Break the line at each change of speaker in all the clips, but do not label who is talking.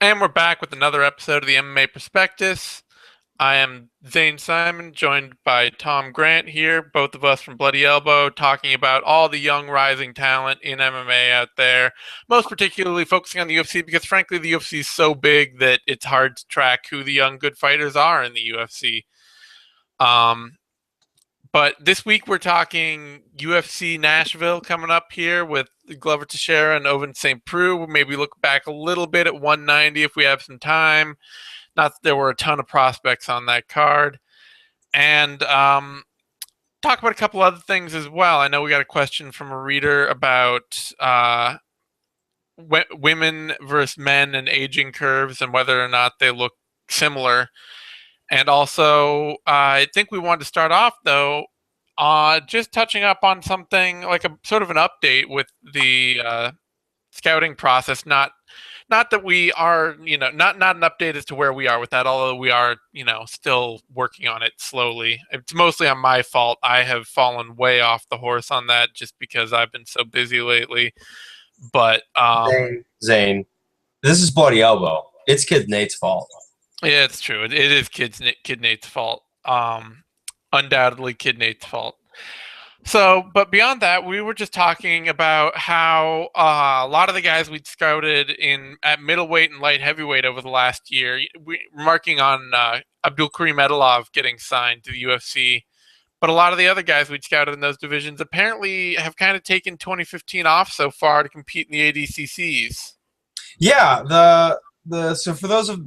And we're back with another episode of the MMA Prospectus. I am Zane Simon, joined by Tom Grant here, both of us from Bloody Elbow, talking about all the young rising talent in MMA out there, most particularly focusing on the UFC because, frankly, the UFC is so big that it's hard to track who the young good fighters are in the UFC. Um, but this week we're talking UFC Nashville coming up here with Glover Teixeira and Ovince St. Preux. We'll maybe look back a little bit at 190 if we have some time. Not that there were a ton of prospects on that card. And talk about a couple other things as well. I know we got a question from a reader about women versus men and aging curves and whether or not they look similar. And also, I think we wanted to start off, though, just touching up on something like a sort of an update with the scouting process. Not that we are, not an update as to where we are with that, although we are, still working on it slowly. It's mostly on my fault. I have fallen way off the horse on that just because I've been so busy lately. But
Zane, this is Bloody Elbow. It's Kid Nate's fault.
yeah, it's true. It is Kid Nate's fault. Undoubtedly Kid Nate's fault. So, but beyond that, we were just talking about how a lot of the guys we'd scouted at middleweight and light heavyweight over the last year, remarking on Abdul Karim Edilov getting signed to the UFC, but a lot of the other guys we'd scouted in those divisions apparently have kind of taken 2015 off so far to compete in the ADCCs.
Yeah, so for those of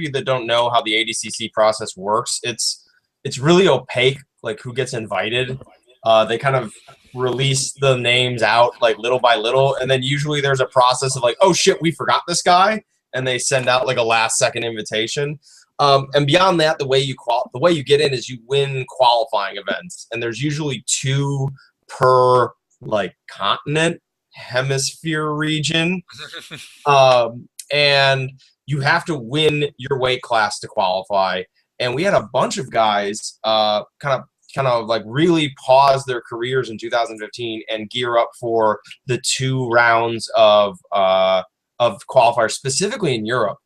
you that don't know how the ADCC process works, it's really opaque, like who gets invited. They kind of release the names out like little by little, and then usually there's a process of like, oh shit, we forgot this guy, and they send out like a last second invitation. And beyond that, the way you get in is you win qualifying events, and there's usually 2 per like continent, hemisphere region, and you have to win your weight class to qualify. And we had a bunch of guys kind of like really pause their careers in 2015 and gear up for the 2 rounds of qualifiers, specifically in Europe.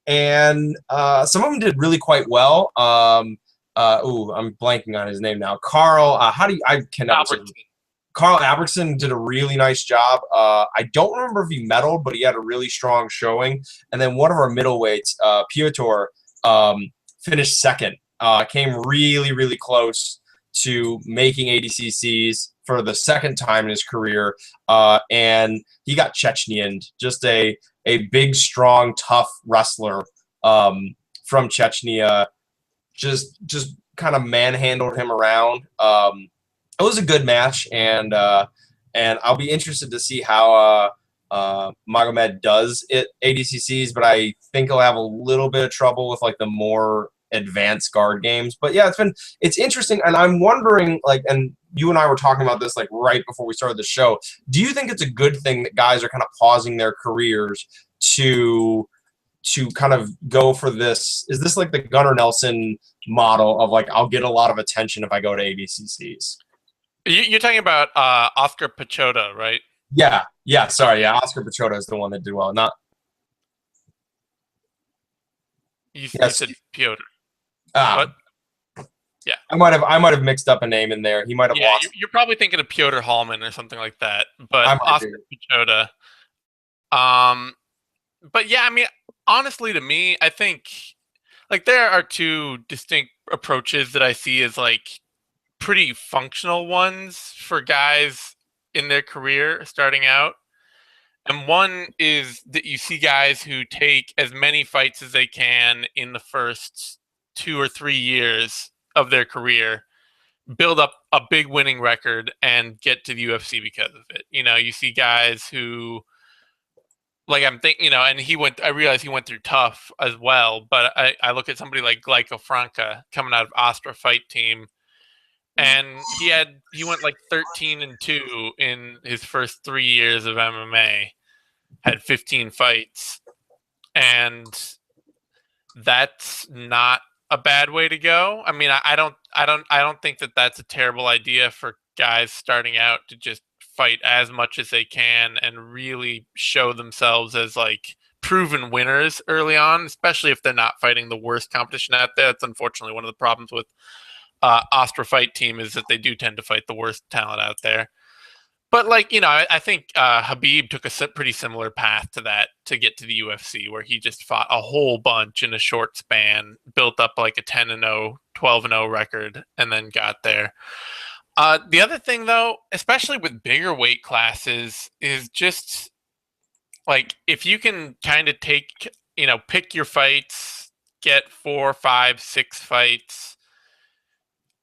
And some of them did really quite well. I'm blanking on his name now. Carl, I cannot. Carl Albrechtsen did a really nice job. I don't remember if he medaled, but he had a really strong showing. And then one of our middleweights, Piotr, finished second. Came really, really close to making ADCCs for the second time in his career, and he got Chechnyaned. Just a big, strong, tough wrestler from Chechnya. Just kind of manhandled him around. It was a good match, and I'll be interested to see how Magomed does at ADCCs, but I think he'll have a little bit of trouble with like the more advanced guard games. But yeah, it's interesting, and I'm wondering, like, and you and I were talking about this like right before we started the show, do you think it's a good thing that guys are kind of pausing their careers to kind of go for this? Is this like the Gunnar Nelson model of like, I'll get a lot of attention if I go to ADCCs?
You're talking about Oscar Pichota, right?
Yeah, sorry, yeah, Oscar Pichota is the one that did well. Not
You
yes.
said Piotr.
What?
Yeah,
I might have mixed up a name in there. He might have lost.
You're probably thinking of Piotr Hallman or something like that, but Oscar Pichota. But yeah, I mean, honestly, to me, I think like there are 2 distinct approaches that I see as like pretty functional ones for guys in their career starting out. And one is that you see guys who take as many fights as they can in the first 2 or 3 years of their career, build up a big winning record, and get to the UFC because of it. You see guys who, like, I'm thinking, and I realize he went through tough as well, but I look at somebody like Glyco Franca coming out of Astra Fight Team, and he went like 13-2 in his first 3 years of MMA, had 15 fights, and that's not a bad way to go. I mean, I don't think that that's a terrible idea for guys starting out to just fight as much as they can and really show themselves as like proven winners early on, especially if they're not fighting the worst competition out there. That's unfortunately one of the problems with Ostra fight team, is that they do tend to fight the worst talent out there. But like, I think Habib took a pretty similar path to that to get to the UFC, where he just fought a whole bunch in a short span, built up like a 10-0, 12-0 record, and then got there. The other thing, though, especially with bigger weight classes, is just like if you can kind of take, pick your fights, get 4, 5, 6 fights,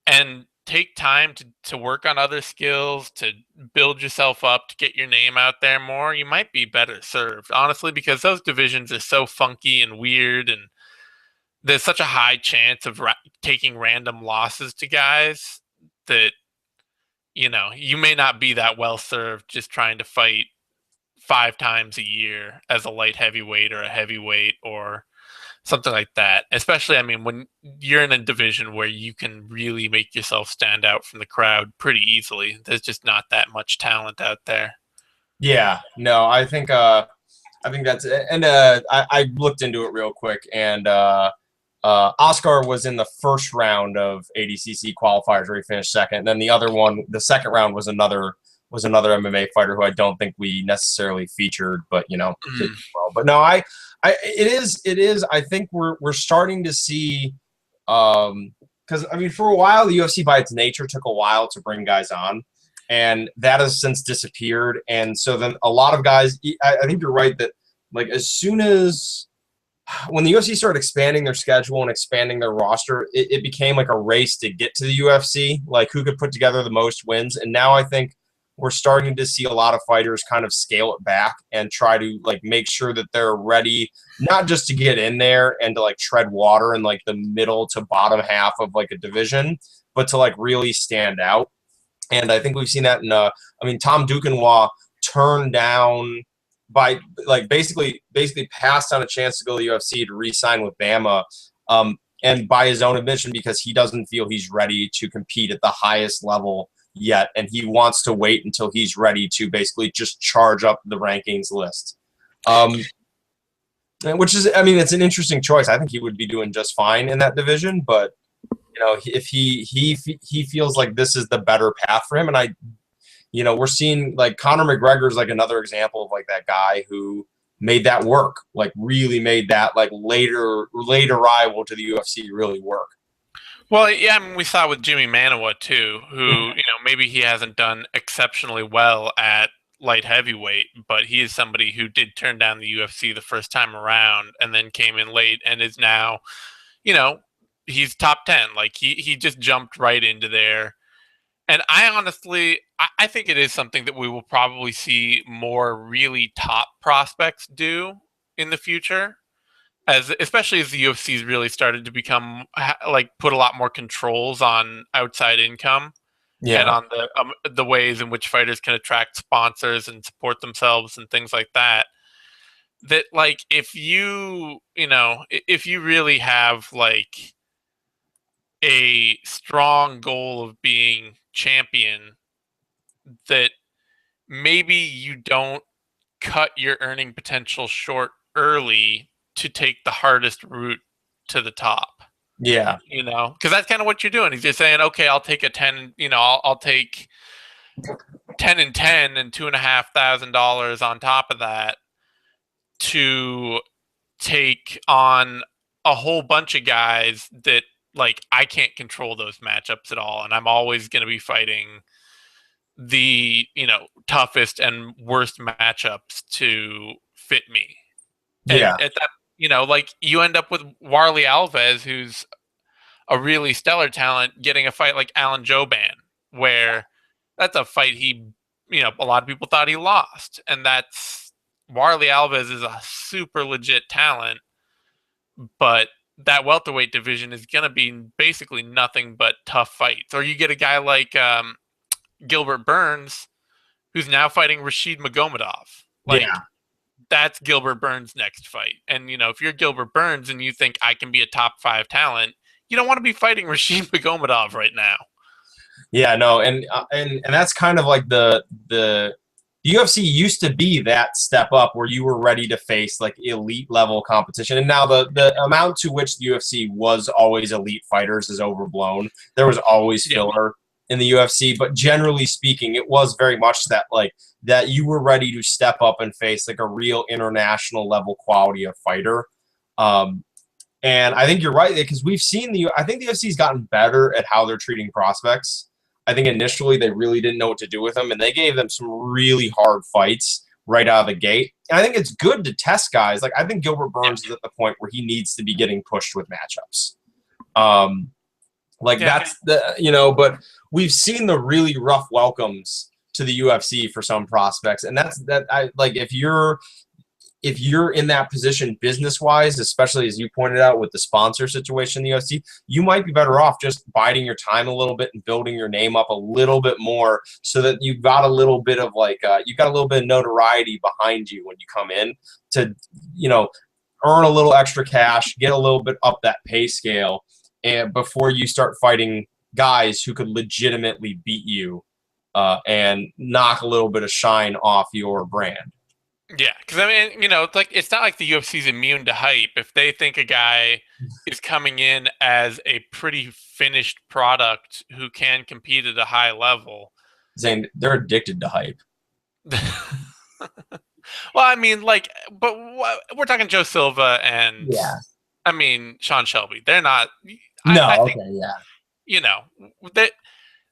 and take time to work on other skills, to build yourself up, to get your name out there more, you might be better served, honestly, because those divisions are so funky and weird, and there's such a high chance of taking random losses to guys that, you may not be that well served just trying to fight 5 times a year as a light heavyweight or a heavyweight or something like that. Especially, I mean, when you're in a division where you can really make yourself stand out from the crowd pretty easily. There's just not that much talent out there.
Yeah, no, I think that's it. And I looked into it real quick, and Oscar was in the first round of ADCC qualifiers where he finished second. And then the other one, the second round, was another MMA fighter who I don't think we necessarily featured, but did well. But no, it is. I think we're starting to see, because I mean, for a while the UFC by its nature took a while to bring guys on, and that has since disappeared. And so then a lot of guys, I think you're right that like as soon as when the UFC started expanding their schedule and expanding their roster, it became like a race to get to the UFC, like who could put together the most wins. And now I think we're starting to see a lot of fighters kind of scale it back and try to like make sure that they're ready, not just to get in there and to like tread water in like the middle to bottom half of like a division, but to like really stand out. And I think we've seen that in, I mean, Tom Duquesnoy turned down by like basically passed on a chance to go to the UFC to re-sign with Bama, and by his own admission, because he doesn't feel he's ready to compete at the highest level yet, and he wants to wait until he's ready to basically just charge up the rankings list. Which is, I mean, it's an interesting choice. I think he would be doing just fine in that division, but if he feels like this is the better path for him, and we're seeing like Conor McGregor's like another example of like that guy who made that work, like really made that like later arrival to the UFC really work.
Well, yeah, I mean, we saw with Jimmy Manawa too, who maybe he hasn't done exceptionally well at light heavyweight, but he is somebody who did turn down the UFC the first time around and then came in late and is now, he's top 10. Like he just jumped right into there. And I honestly, I think it is something that we will probably see more really top prospects do in the future, especially as the UFC's really started to become like put a lot more controls on outside income and on the ways in which fighters can attract sponsors and support themselves and things like that. That like if you really have like a strong goal of being champion, that maybe you don't cut your earning potential short early to take the hardest route to the top.
Yeah.
Because that's kind of what you're doing. He's just saying, okay, I'll take a 10, I'll take 10 and 10 and $2,500 on top of that to take on a whole bunch of guys that like I can't control those matchups at all, and I'm always going to be fighting the toughest and worst matchups to fit me.
Yeah.
And at that, like you end up with Warley Alves, who's a really stellar talent, getting a fight like Alan Jouban, where that's a fight a lot of people thought he lost, and that's Warley Alves is a super legit talent, but that welterweight division is going to be basically nothing but tough fights. Or you get a guy like Gilbert Burns, who's now fighting Rashid Magomedov. Like, that's Gilbert Burns' next fight. And, if you're Gilbert Burns and you think I can be a top 5 talent, you don't want to be fighting Rashid Magomedov right now.
Yeah, no, and that's kind of like the the UFC used to be that step up where you were ready to face like elite level competition. And now the amount to which the UFC was always elite fighters is overblown. There was always
Yeah.
filler in the UFC, but generally speaking, it was very much that like that you were ready to step up and face like a real international level quality of fighter. And I think you're right, because we've seen I think the UFC's gotten better at how they're treating prospects. I think initially they really didn't know what to do with them, and they gave them some really hard fights right out of the gate. And I think it's good to test guys. Like I think Gilbert Burns is at the point where he needs to be getting pushed with matchups. That's but we've seen the really rough welcomes to the UFC for some prospects, and if you're in that position business-wise, especially as you pointed out with the sponsor situation in the UFC, you might be better off just biding your time a little bit and building your name up a little bit more so that you've got a little bit of you've got a little bit of notoriety behind you when you come in to, earn a little extra cash, get a little bit up that pay scale, and before you start fighting guys who could legitimately beat you and knock a little bit of shine off your brand.
Yeah, because I mean, it's not like the UFC's immune to hype. If they think a guy is coming in as a pretty finished product who can compete at a high level,
Saying they're addicted to hype.
Well, I mean, but we're talking Joe Silva and I mean Sean Shelby. They're not. I think,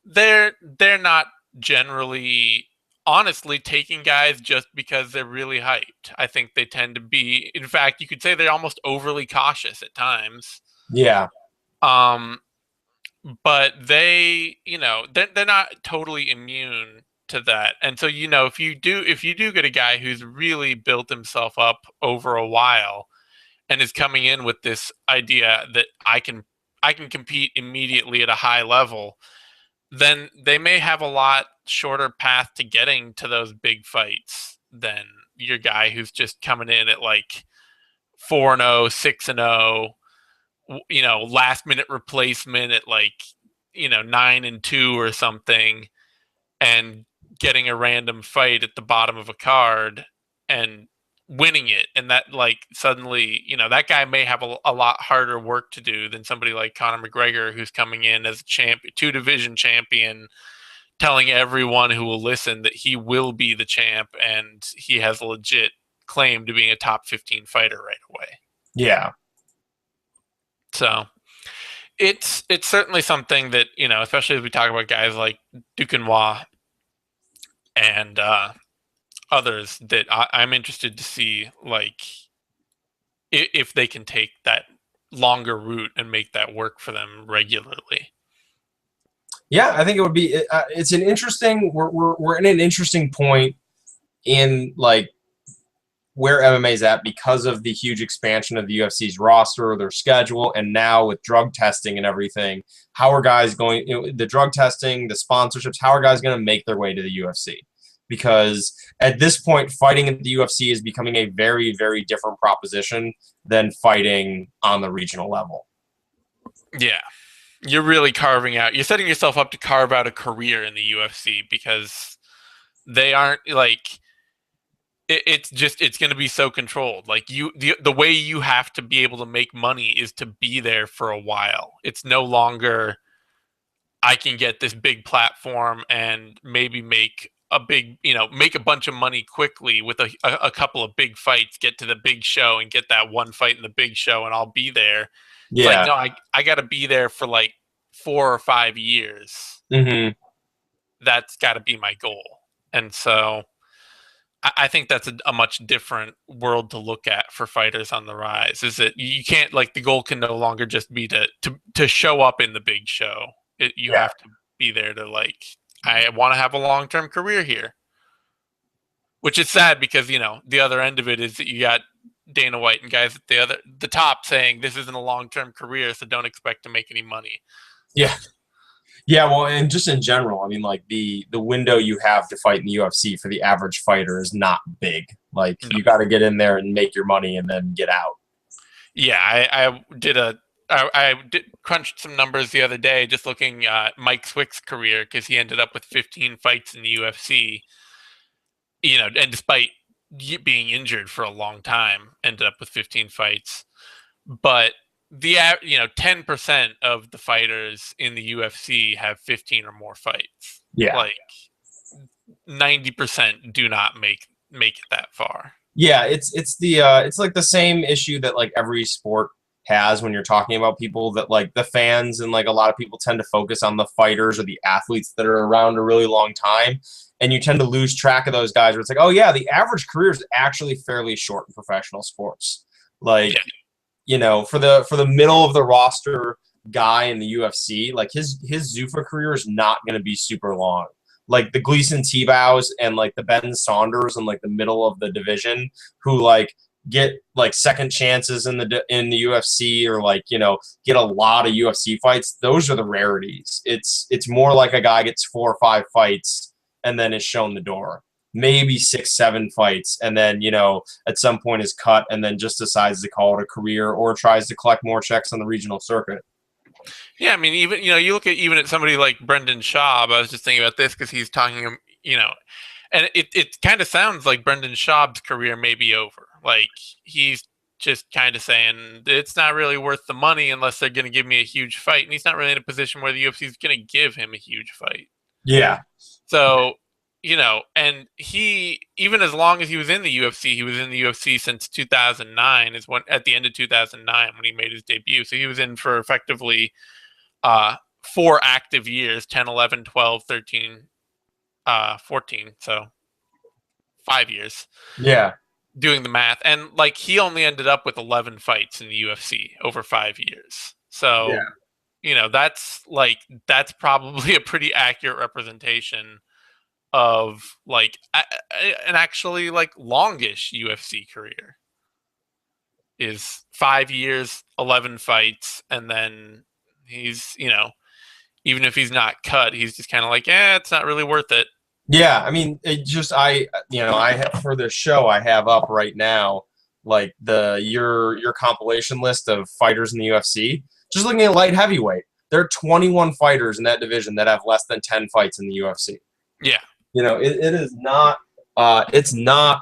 they're not generally, honestly, taking guys just because they're really hyped. I think they tend to be. In fact, you could say they're almost overly cautious at times.
Yeah.
But they're not totally immune to that. And so, if you do get a guy who's really built himself up over a while and is coming in with this idea that I can compete immediately at a high level, then they may have a lot shorter path to getting to those big fights than your guy who's just coming in at like 4-0, 6-0, last minute replacement at 9-2 or something, and getting a random fight at the bottom of a card and winning it. And that suddenly, that guy may have a lot harder work to do than somebody like Conor McGregor, who's coming in as a champion, 2-division champion, telling everyone who will listen that he will be the champ and he has a legit claim to being a top 15 fighter right away.
Yeah.
So it's certainly something that, especially as we talk about guys like Duquesnoy and others, that I'm interested to see, if they can take that longer route and make that work for them regularly.
Yeah, I think it would be. It's an interesting. We're in an interesting point in where MMA is at because of the huge expansion of the UFC's roster, their schedule, and now with drug testing and everything. How are guys going? The drug testing, the sponsorships. How are guys going to make their way to the UFC? Because at this point, fighting at the UFC is becoming a very, very different proposition than fighting on the regional level.
Yeah. You're really you're setting yourself up to carve out a career in the UFC, because they aren't it's going to be so controlled. The way you have to be able to make money is to be there for a while. It's no longer, I can get this big platform and maybe make a bunch of money quickly with a couple of big fights, get to the big show and get that one fight in the big show and I'll be there.
Yeah.
It's no, I got to be there for 4 or 5 years.
Mm-hmm.
That's got to be my goal. And so I think that's a much different world to look at for fighters on the rise. Is that you can't, the goal can no longer just be to show up in the big show. You have to be there to I want to have a long-term career here. Which is sad, because the other end of it is that you got Dana White and guys at the top saying this isn't a long-term career, so don't expect to make any money.
Yeah. Yeah, well, and just in general, I mean, the window you have to fight in the UFC for the average fighter is not big. You got to get in there and make your money and then get out.
Yeah, I crunched some numbers the other day, just looking at Mike Swick's career, because he ended up with 15 fights in the UFC. and despite being injured for a long time, ended up with 15 fights. But 10% of the fighters in the UFC have 15 or more fights.
Yeah.
Like 90% do not make it that far.
Yeah, it's like the same issue that like every sport has when you're talking about people, that like the fans and like a lot of people tend to focus on the fighters or the athletes that are around a really long time, and you tend to lose track of those guys where it's like, oh yeah, the average career is actually fairly short in professional sports. Like,
Yeah.
For the middle of the roster guy in the UFC, like his Zuffa career is not going to be super long. Like the Gleason Tebows and like the Ben Saunders in like the middle of the division, who like get like second chances in the UFC, or like get a lot of UFC fights. Those are the rarities. It's more like a guy gets 4 or 5 fights and then is shown the door. Maybe 6, 7 fights, and then at some point is cut, and then just decides to call it a career or tries to collect more checks on the regional circuit.
Yeah, I mean, even you look at somebody like Brendan Schaub. I was just thinking about this because he's talking, and it kind of sounds like Brendan Schaub's career may be over. Like he's just kind of saying it's not really worth the money unless they're going to give me a huge fight, and he's not really in a position where the UFC is going to give him a huge fight.
Yeah.
So, and he, even as long as he was in the UFC, he was in the UFC since 2009, is when, at the end of 2009, when he made his debut. So he was in for effectively 4 active years, 10, 11, 12, 13, 14. So 5 years.
Yeah.
Doing the math. And like he only ended up with 11 fights in the UFC over 5 years. So,
Yeah.
that's probably a pretty accurate representation of like an actually like longish UFC career is 5 years, 11 fights, and then he's even if he's not cut, he's just kind of like, it's not really worth it.
Yeah, I mean, it just I have, for this show I have up right now, like your compilation list of fighters in the UFC. Just looking at light heavyweight, there are 21 fighters in that division that have less than 10 fights in the UFC.
Yeah.
It is not. It's not.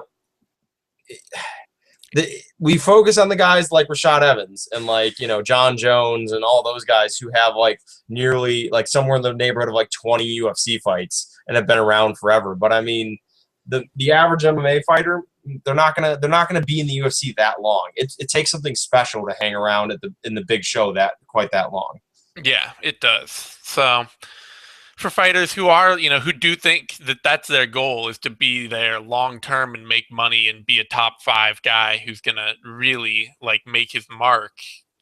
We focus on the guys like Rashad Evans and like John Jones and all those guys who have like nearly like somewhere in the neighborhood of like 20 UFC fights and have been around forever. But I mean, the average MMA fighter, they're not gonna be in the UFC that long. It takes something special to hang around in the big show that long.
Yeah, it does. So for fighters who are, who do think that that's their goal, is to be there long term and make money and be a top 5 guy who's going to really like make his mark,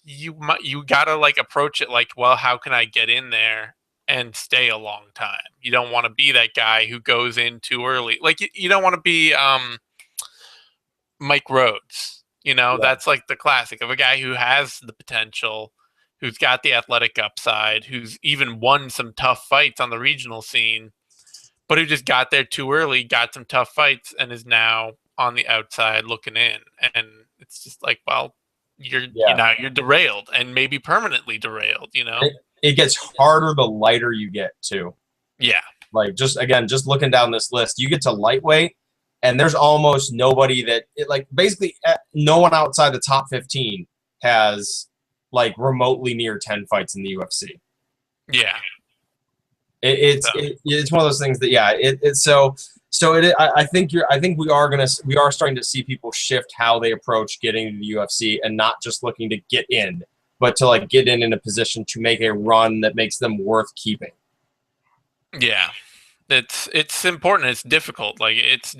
you got to like approach it like, well, how can I get in there and stay a long time? You don't want to be that guy who goes in too early. Like you don't want to be Mike Rhodes.
Yeah.
That's like the classic of a guy who has the potential, who's got the athletic upside, who's even won some tough fights on the regional scene, but who just got there too early, got some tough fights, and is now on the outside looking in. And it's just like, well, you're derailed, and maybe permanently derailed.
It gets harder the lighter you get too.
Yeah.
Like just looking down this list, you get to lightweight, and there's almost nobody basically no one outside the top 15 has like remotely near 10 fights in the UFC.
Yeah.
It's one of those things that I think we are starting to see people shift how they approach getting to the UFC, and not just looking to get in, but to like get in a position to make a run that makes them worth keeping.
Yeah. It's important. It's difficult. Like it's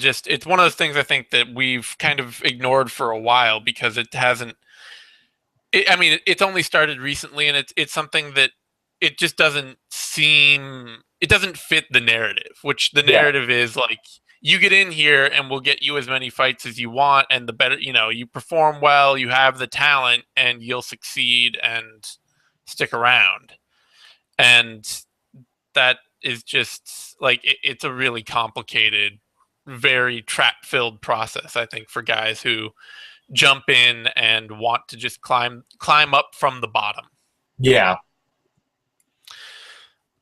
one of those things I think that we've kind of ignored for a while because it hasn't. I mean, it's only started recently, and it's something that it just doesn't seem. It doesn't fit the narrative, which the narrative is like, you get in here and we'll get you as many fights as you want, and the better, you perform well, you have the talent, and you'll succeed and stick around. And that is just like it's a really complicated, very trap-filled process, I think, for guys who jump in and want to just climb up from the bottom.
Yeah.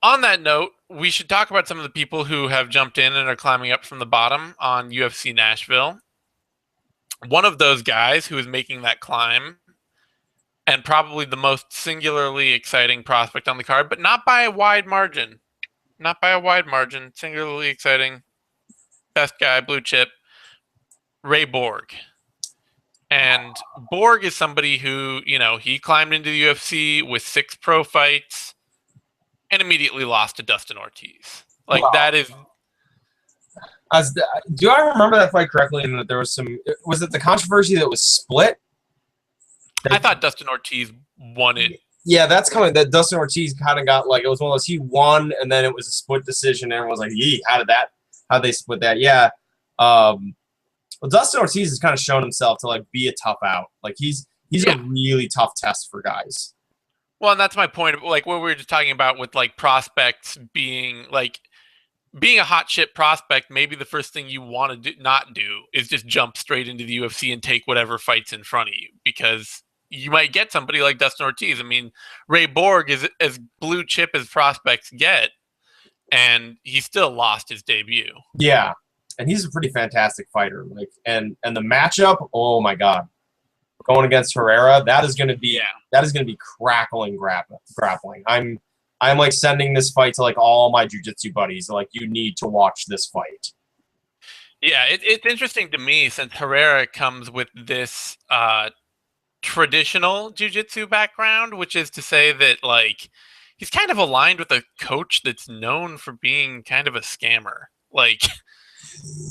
On that note, we should talk about some of the people who have jumped in and are climbing up from the bottom on UFC Nashville. One of those guys who is making that climb, and probably the most singularly exciting prospect on the card, but not by a wide margin. Not by a wide margin. Singularly exciting. Best guy, blue chip, Ray Borg. And Borg is somebody who, he climbed into the UFC with 6 pro fights and immediately lost to Dustin Ortiz. Like,
Wow.
that is...
Do I remember that fight correctly? And that there was was it the controversy that was split?
I thought Dustin Ortiz won it.
Yeah, that's coming. That Dustin Ortiz kind of got like, it was one of those, he won and then it was a split decision. And everyone was like, yee, how'd they split that? Yeah. Well, Dustin Ortiz has kind of shown himself to like be a tough out. Like he's a really tough test for guys.
Well, and that's my point. Like what we were just talking about with like prospects being a hot shit prospect. Maybe the first thing you want to not do is just jump straight into the UFC and take whatever fights in front of you, because you might get somebody like Dustin Ortiz. I mean, Ray Borg is as blue chip as prospects get, and he still lost his debut.
Yeah, and he's a pretty fantastic fighter. Like, and the matchup, oh my god, going against Herrera, that is going to be crackling grappling. I'm like sending this fight to like all my jiu-jitsu buddies. Like, you need to watch this fight.
Yeah, it's interesting to me since Herrera comes with this traditional jiu-jitsu background, which is to say that like he's kind of aligned with a coach that's known for being kind of a scammer. Like,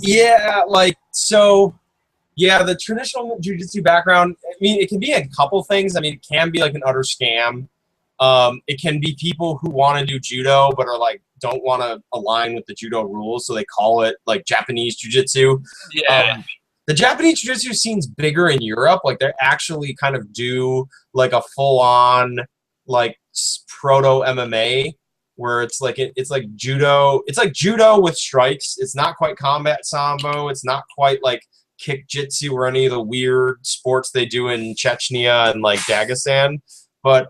yeah, like so. Yeah, the traditional jiu-jitsu background, I mean, it can be a couple things. I mean, it can be like an utter scam. It can be people who want to do judo but are like don't want to align with the judo rules, so they call it like Japanese jiu-jitsu.
yeah.
The Japanese jiu-jitsu scene's bigger in Europe. Like, they actually kind of do like a full-on like proto MMA where it's like judo. It's like judo with strikes. It's not quite combat sambo. It's not quite like kick jitsu or any of the weird sports they do in Chechnya and like Dagestan. But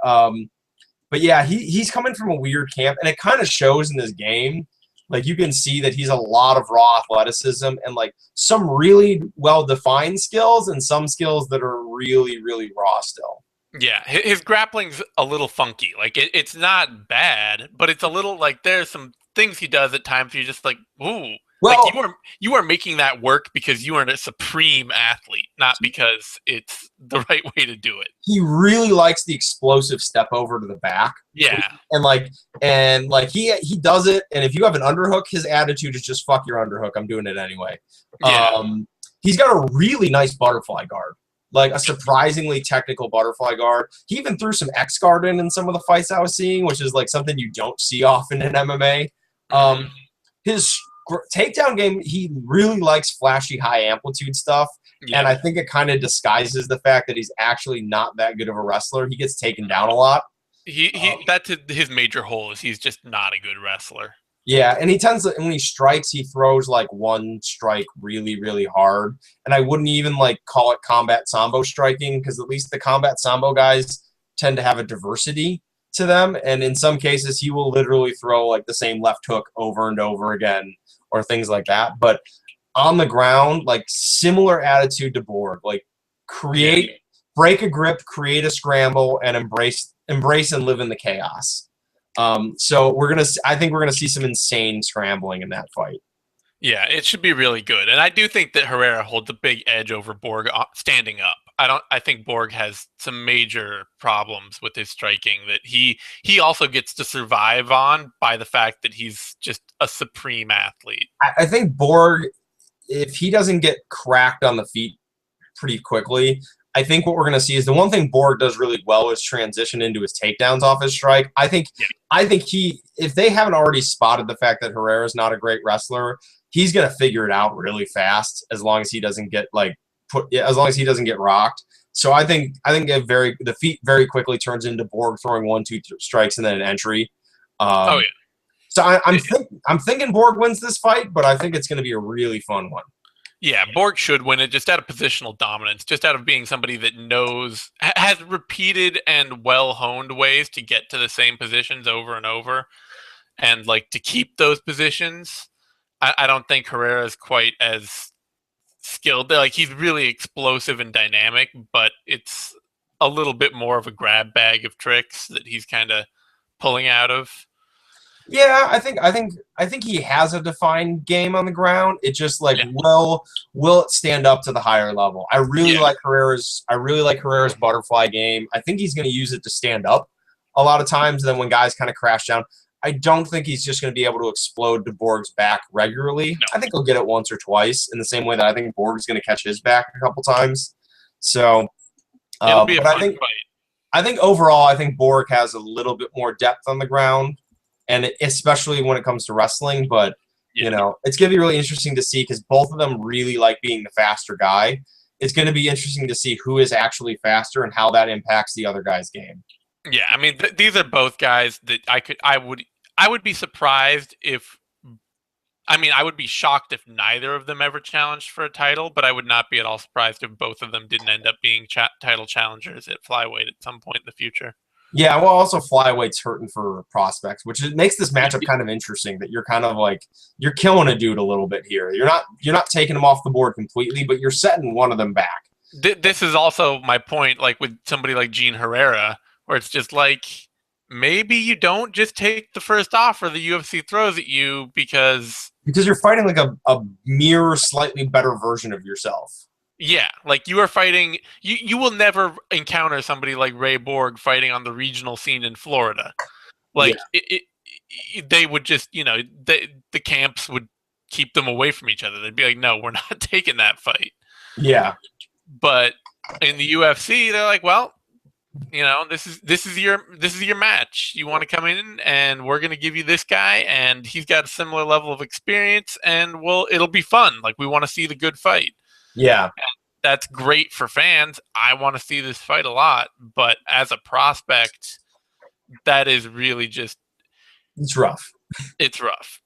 yeah, he's coming from a weird camp, and it kind of shows in this game. Like, you can see that he's a lot of raw athleticism and like some really well-defined skills and some skills that are really, really raw still.
Yeah, his grappling's a little funky. Like, it's not bad, but it's a little like there's some things he does at times where you're just like, ooh.
Well,
like you are making that work because you are a supreme athlete, not because it's the right way to do it.
He really likes the explosive step over to the back.
Yeah.
And he does it, and if you have an underhook, his attitude is just fuck your underhook. I'm doing it anyway.
Yeah.
He's got a really nice butterfly guard. Like a surprisingly technical butterfly guard. He even threw some X guard in some of the fights I was seeing, which is like something you don't see often in MMA. His takedown game, he really likes flashy high amplitude stuff, and I think it kind of disguises the fact that he's actually not that good of a wrestler. He gets taken down a lot.
That's his major hole, is he's just not a good wrestler.
Yeah, and he tends to, when he strikes, he throws like one strike really, really hard. And I wouldn't even like call it combat sambo striking, because at least the combat sambo guys tend to have a diversity to them. And in some cases, he will literally throw like the same left hook over and over again or things like that. But on the ground, like similar attitude to Borg, like break a grip, create a scramble, and embrace and live in the chaos. So I think we're gonna see some insane scrambling in that fight.
Yeah, it should be really good, and I do think that Herrera holds a big edge over Borg standing up. I think Borg has some major problems with his striking that he also gets to survive on by the fact that he's just a supreme athlete.
I think Borg, if he doesn't get cracked on the feet pretty quickly, I think what we're going to see is the one thing Borg does really well is transition into his takedowns off his strike. I think if they haven't already spotted the fact that Herrera is not a great wrestler, he's going to figure it out really fast as long as he doesn't get rocked. So I think the feet very quickly turns into Borg throwing 1-2 strikes and then an entry. So I'm thinking Borg wins this fight, but I think it's going to be a really fun one.
Yeah, Borg should win it just out of positional dominance, just out of being somebody that has repeated and well-honed ways to get to the same positions over and over. and like to keep those positions. I don't think Herrera is quite as skilled. Like he's really explosive and dynamic, but it's a little bit more of a grab bag of tricks that he's kind of pulling out of.
Yeah, I think he has a defined game on the ground. It just like
Yeah,
will it stand up to the higher level?
yeah,
I really like Herrera's butterfly game. I think he's going to use it to stand up a lot of times. Then when guys kind of crash down, I don't think he's just going to be able to explode to Borg's back regularly.
no,
I think he'll get it once or twice in the same way that I think Borg's going to catch his back a couple times. So,
it'll be a
but
fun fight.
I think overall, I think Borg has a little bit more depth on the ground, and especially when it comes to wrestling. But
Yeah,
it's going to be really interesting to see because both of them really like being the faster guy. It's going to be interesting to see who is actually faster and how that impacts the other guy's game.
yeah. I mean, these are both guys that I would be surprised if. I mean, I would be shocked if neither of them ever challenged for a title, but I would not be at all surprised if both of them didn't end up being title challengers at flyweight at some point in the future.
Yeah, well, also flyweight's hurting for prospects, which makes this matchup kind of interesting. That you're kind of like you're killing a dude a little bit here. You're not taking him off the board completely, but you're setting one of them back.
This is also my point, like with somebody like Gene Herrera, where it's just like maybe you don't just take the first offer the UFC throws at you because
You're fighting like a mere slightly better version of yourself.
yeah, like you are fighting. You will never encounter somebody like Ray Borg fighting on the regional scene in Florida.
Yeah.
Like they would just, the camps would keep them away from each other. They'd be like, no, we're not taking that fight.
Yeah.
But in the UFC, they're like, well, this is your match. You want to come in, and we're gonna give you this guy, and he's got a similar level of experience, and it'll be fun. Like we want to see the good fight.
Yeah.
That's great for fans. I want to see this fight a lot, but as a prospect, that is really just
It's rough.
it's rough.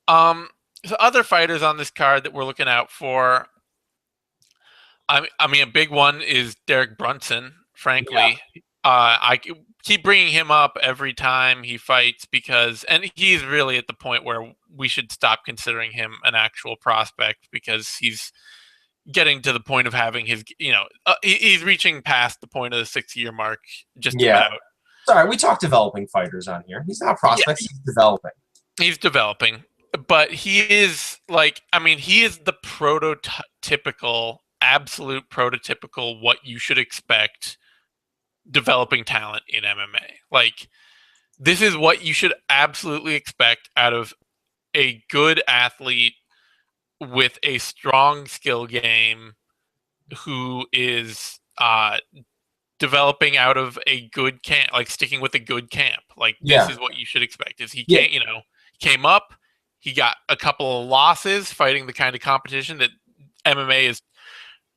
So other fighters on this card that we're looking out for. I mean, a big one is Derek Brunson. Frankly, I keep bringing him up every time he fights and he's really at the point where we should stop considering him an actual prospect because he's getting to the point of having he's reaching past the point of the 6-year mark just about.
Sorry, we talk developing fighters on here. He's not prospects, he's developing.
He's developing, but he is he is the absolute prototypical what you should expect developing talent in MMA. Like this is what you should absolutely expect out of a good athlete with a strong skill game who is developing out of a good camp, like sticking with a good camp. Like this is what you should expect. Is he came up, he got a couple of losses fighting the kind of competition that MMA is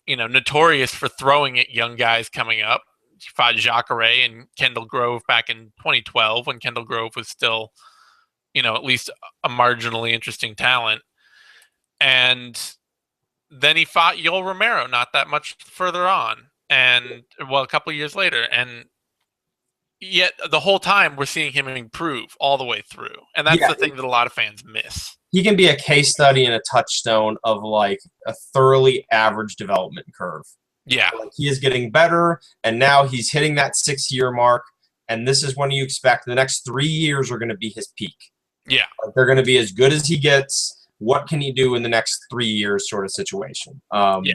notorious for throwing at young guys coming up. He fought Jacare and Kendall Grove back in 2012 when Kendall Grove was still, at least a marginally interesting talent. And then he fought Yoel Romero not that much further on. And, a couple of years later. And yet the whole time we're seeing him improve all the way through. And that's the thing that a lot of fans miss.
He can be a case study and a touchstone of like a thoroughly average development curve.
Yeah.
Like he is getting better, and now he's hitting that 6-year mark, and this is when you expect the next 3 years are going to be his peak.
Yeah.
Like they're going to be as good as he gets. What can he do in the next 3 years sort of situation? And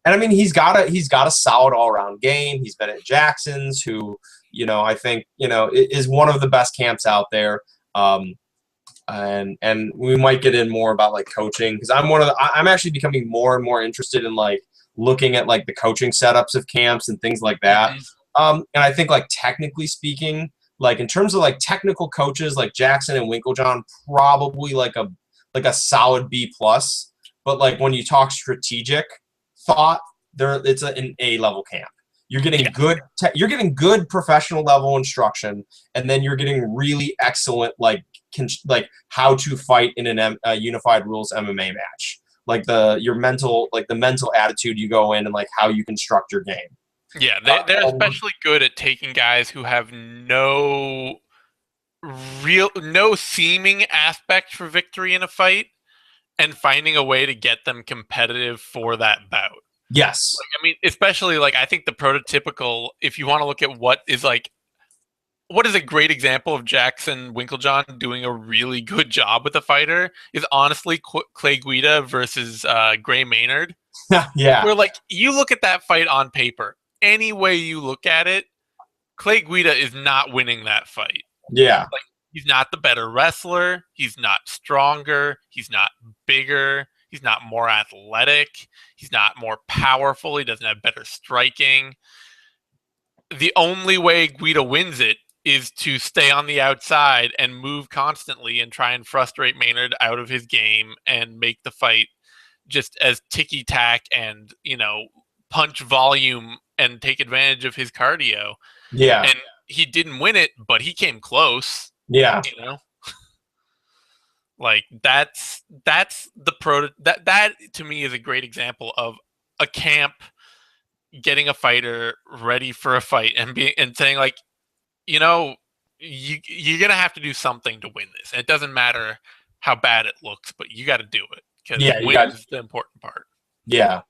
I mean, he's got a solid all-around game. He's been at Jackson's, who, I think, is one of the best camps out there. And we might get in more about like coaching because I'm actually becoming more and more interested in like looking at like the coaching setups of camps and things like that. Mm-hmm. And I think like technically speaking, like in terms of like technical coaches like Jackson and Winklejohn, probably like a solid B plus. But like when you talk strategic thought, it's an A level camp. You're getting you're getting good professional level instruction, and then you're getting really excellent like how to fight in a unified rules MMA match. Like the mental attitude you go in and like how you construct your game.
Yeah, they're especially good at taking guys who have no no seeming aspect for victory in a fight, and finding a way to get them competitive for that bout.
Yes.
Like, I mean, especially like I think the prototypical, if you want to look at what is a great example of Jackson Winklejohn doing a really good job with a fighter is honestly Clay Guida versus Gray Maynard,
Yeah.
where like you look at that fight on paper, any way you look at it, Clay Guida is not winning that fight.
Yeah.
Like he's not the better wrestler, he's not stronger, he's not bigger, he's not more athletic, he's not more powerful, he doesn't have better striking. The only way Guida wins it is to stay on the outside and move constantly and try and frustrate Maynard out of his game and make the fight just as ticky tack and, punch volume and take advantage of his cardio.
Yeah.
And he didn't win it, but he came close,
Yeah.
Like that's that to me is a great example of a camp getting a fighter ready for a fight and saying like, you're gonna have to do something to win this. And it doesn't matter how bad it looks, but you got to do it because
Yeah.
is the important part.
Yeah.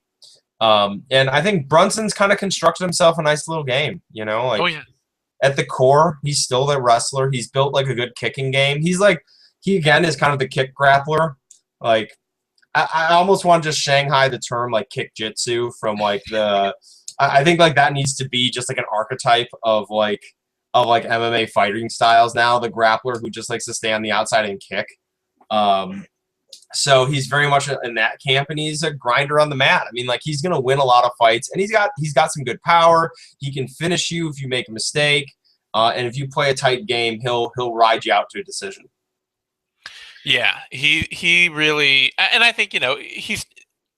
And I think Brunson's kind of constructed himself a nice little game, like
Oh yeah,
at the core, he's still the wrestler. He's built like a good kicking game. He again is kind of the kick grappler. Like I almost want to just Shanghai the term like kick jitsu from like I think like that needs to be just like an archetype of MMA fighting styles now. The grappler who just likes to stay on the outside and kick. So he's very much in that camp, and he's a grinder on the mat. I mean, like he's gonna win a lot of fights, and he's got some good power. He can finish you if you make a mistake, and if you play a tight game, he'll ride you out to a decision.
yeah. He really, and I think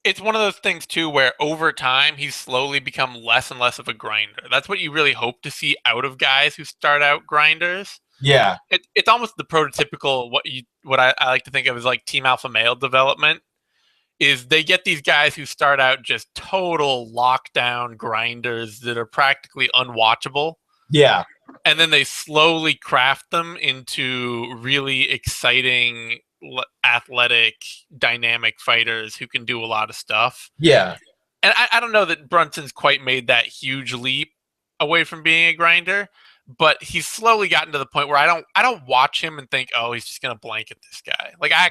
it's one of those things too where over time he's slowly become less and less of a grinder. That's what you really hope to see out of guys who start out grinders.
Yeah.
It's almost the prototypical what I like to think of as like team alpha male development is they get these guys who start out just total lockdown grinders that are practically unwatchable.
Yeah.
And then they slowly craft them into really exciting, athletic, dynamic fighters who can do a lot of stuff.
Yeah.
And I don't know that Brunson's quite made that huge leap away from being a grinder, but he's slowly gotten to the point where I don't watch him and think, oh, he's just gonna blanket this guy. Like I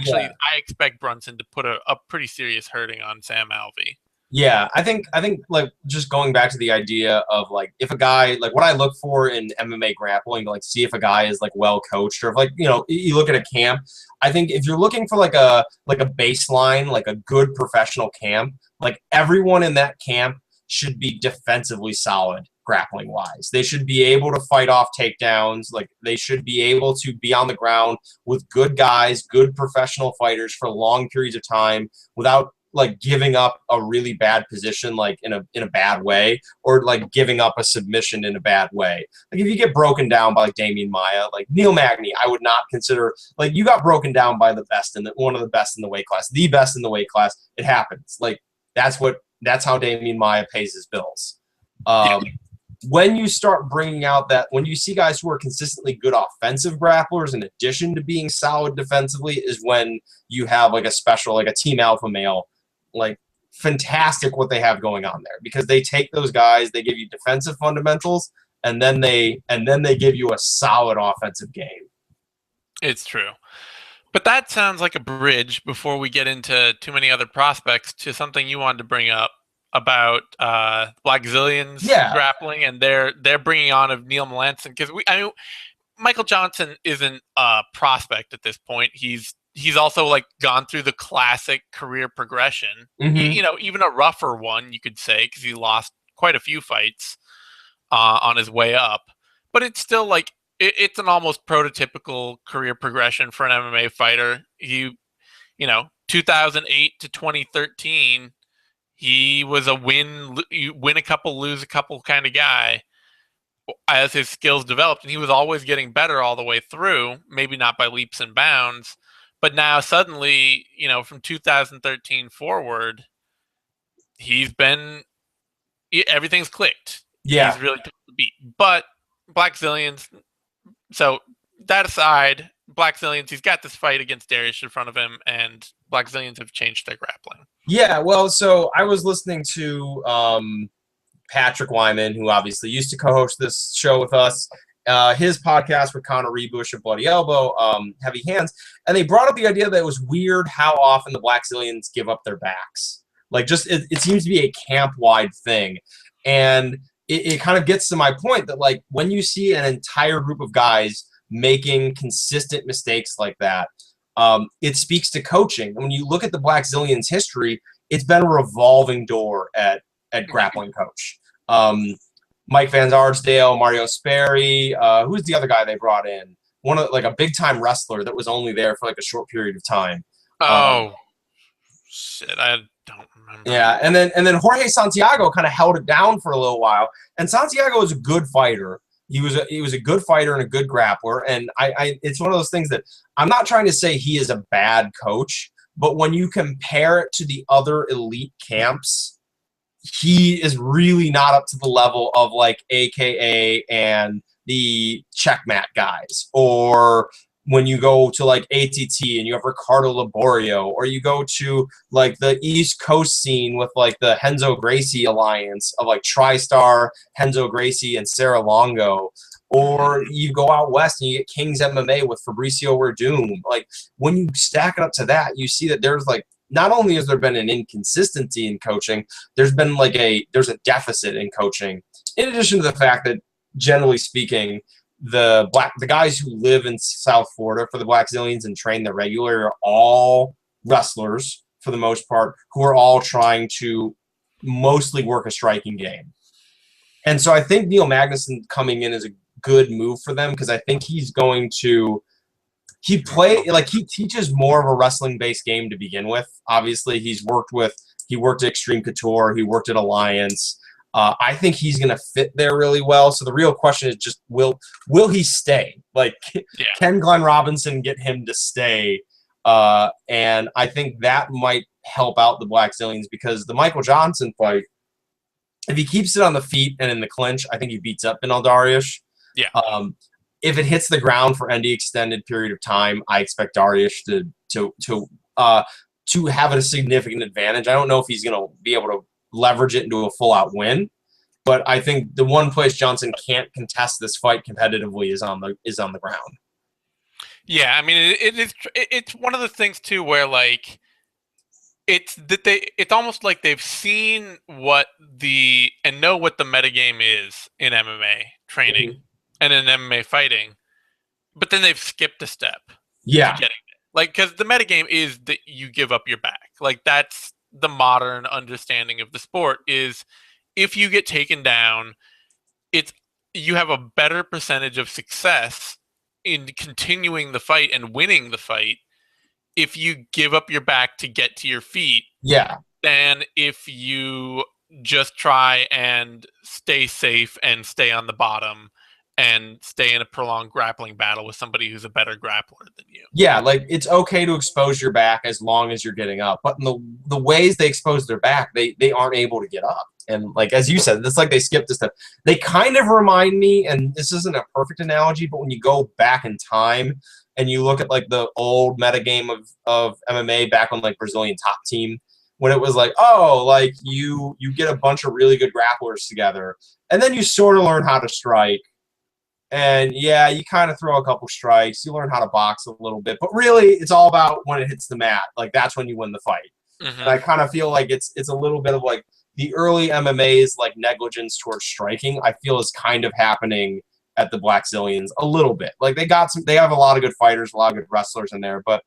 expect Brunson to put a pretty serious hurting on Sam Alvey.
Yeah, I think like just going back to the idea of like if a guy like what I look for in MMA grappling to like see if a guy is like well coached or if like you look at a camp. I think if you're looking for like a baseline, like a good professional camp, like everyone in that camp should be defensively solid grappling wise. They should be able to fight off takedowns. Like they should be able to be on the ground with good guys, good professional fighters for long periods of time without like giving up a really bad position like in a bad way or like giving up a submission in a bad way. Like if you get broken down by like Damian Maia, like Neil Magny, I would not consider like you got broken down by one of the best in the weight class, the best in the weight class. It happens. Like that's how Damian Maia pays his bills. When you start bringing out when you see guys who are consistently good offensive grapplers in addition to being solid defensively is when you have like a special, like a team alpha male, like fantastic what they have going on there because they take those guys, they give you defensive fundamentals, and then they give you a solid offensive game.
It's true. But that sounds like a bridge before we get into too many other prospects to something you wanted to bring up about Blackzilians grappling and their bringing on of Neil Melanson because Michael Johnson isn't a prospect at this point. He's also like gone through the classic career progression.
Mm-hmm.
Even a rougher one you could say because he lost quite a few fights on his way up. But it's still like it's an almost prototypical career progression for an MMA fighter. 2008 to 2013. He was a win a couple, lose a couple kind of guy as his skills developed, and he was always getting better all the way through, maybe not by leaps and bounds. But now suddenly, from 2013 forward, everything's clicked.
Yeah.
He's really took the beat. But Blackzilians, so that aside, Black Zillions, he's got this fight against Darius in front of him, and Black Zillions have changed their grappling.
Yeah, well, so I was listening to Patrick Wyman, who obviously used to co-host this show with us, his podcast with Connor Rebush of Bloody Elbow, Heavy Hands, and they brought up the idea that it was weird how often the Black Zillions give up their backs. Like, just it seems to be a camp-wide thing, and it kind of gets to my point that, like, when you see an entire group of guys making consistent mistakes like that, it speaks to coaching. And when you look at the Black Zillions' history, it's been a revolving door at grappling coach. Mike Van Arsdale, Mario Sperry, who's the other guy they brought in? One of, like, a big time wrestler that was only there for like a short period of time.
Shit, I don't remember.
Yeah, and then Jorge Santiago kind of held it down for a little while. And Santiago is a good fighter. He was a good fighter and a good grappler. And I it's one of those things that I'm not trying to say he is a bad coach, but when you compare it to the other elite camps, he is really not up to the level of like AKA and the Checkmat guys, or when you go to like ATT and you have Ricardo Laborio, or you go to like the East Coast scene with like the Renzo Gracie alliance of like TriStar, Renzo Gracie, and Sarah Longo, or you go out west and you get King's MMA with Fabricio Verdum. Like, when you stack it up to that, you see that there's like, not only has there been an inconsistency in coaching, there's been like there's a deficit in coaching, in addition to the fact that, generally speaking, the guys who live in South Florida for the Black Zillions and train the regular are all wrestlers for the most part, who are all trying to mostly work a striking game. And so I think Neil Magnuson coming in is a good move for them, because I think he's going to he teaches more of a wrestling based game to begin with. Obviously, he worked at Extreme Couture, he worked at Alliance. I think he's going to fit there really well. So the real question is just, will he stay? Like, can Glenn Robinson get him to stay? And I think that might help out the Black Zillions, because the Michael Johnson fight, if he keeps it on the feet and in the clinch, I think he beats up Benal Dariush.
Yeah.
If it hits the ground for any extended period of time, I expect Dariush to have a significant advantage. I don't know if he's going to be able to leverage it into a full-out win, but I think the one place Johnson can't contest this fight competitively is on the ground.
Yeah, I mean, it's one of the things too where, like, it's almost like they've seen and know what the metagame is in MMA training and in MMA fighting, but then they've skipped a step.
Yeah,
to getting it. Like, because the metagame is that you give up your back. Like, that's the modern understanding of the sport, is if you get taken down, you have a better percentage of success in continuing the fight and winning the fight if you give up your back to get to your feet, than if you just try and stay safe and stay on the bottom and stay in a prolonged grappling battle with somebody who's a better grappler than you.
Yeah, like, it's okay to expose your back as long as you're getting up. But in the ways they expose their back, they aren't able to get up. And, like, as you said, it's like they skipped this step. They kind of remind me, and this isn't a perfect analogy, but when you go back in time and you look at, like, the old metagame of MMA back on, like, Brazilian Top Team, when it was like, oh, like, you get a bunch of really good grapplers together, and then you sort of learn how to strike. And yeah, you kind of throw a couple strikes, you learn how to box a little bit, but really it's all about when it hits the mat. Like, that's when you win the fight. And I kind of feel like it's a little bit of like the early MMA's like negligence towards striking, I feel, is kind of happening at the Black Zillions a little bit. Like, they have a lot of good fighters, a lot of good wrestlers in there, but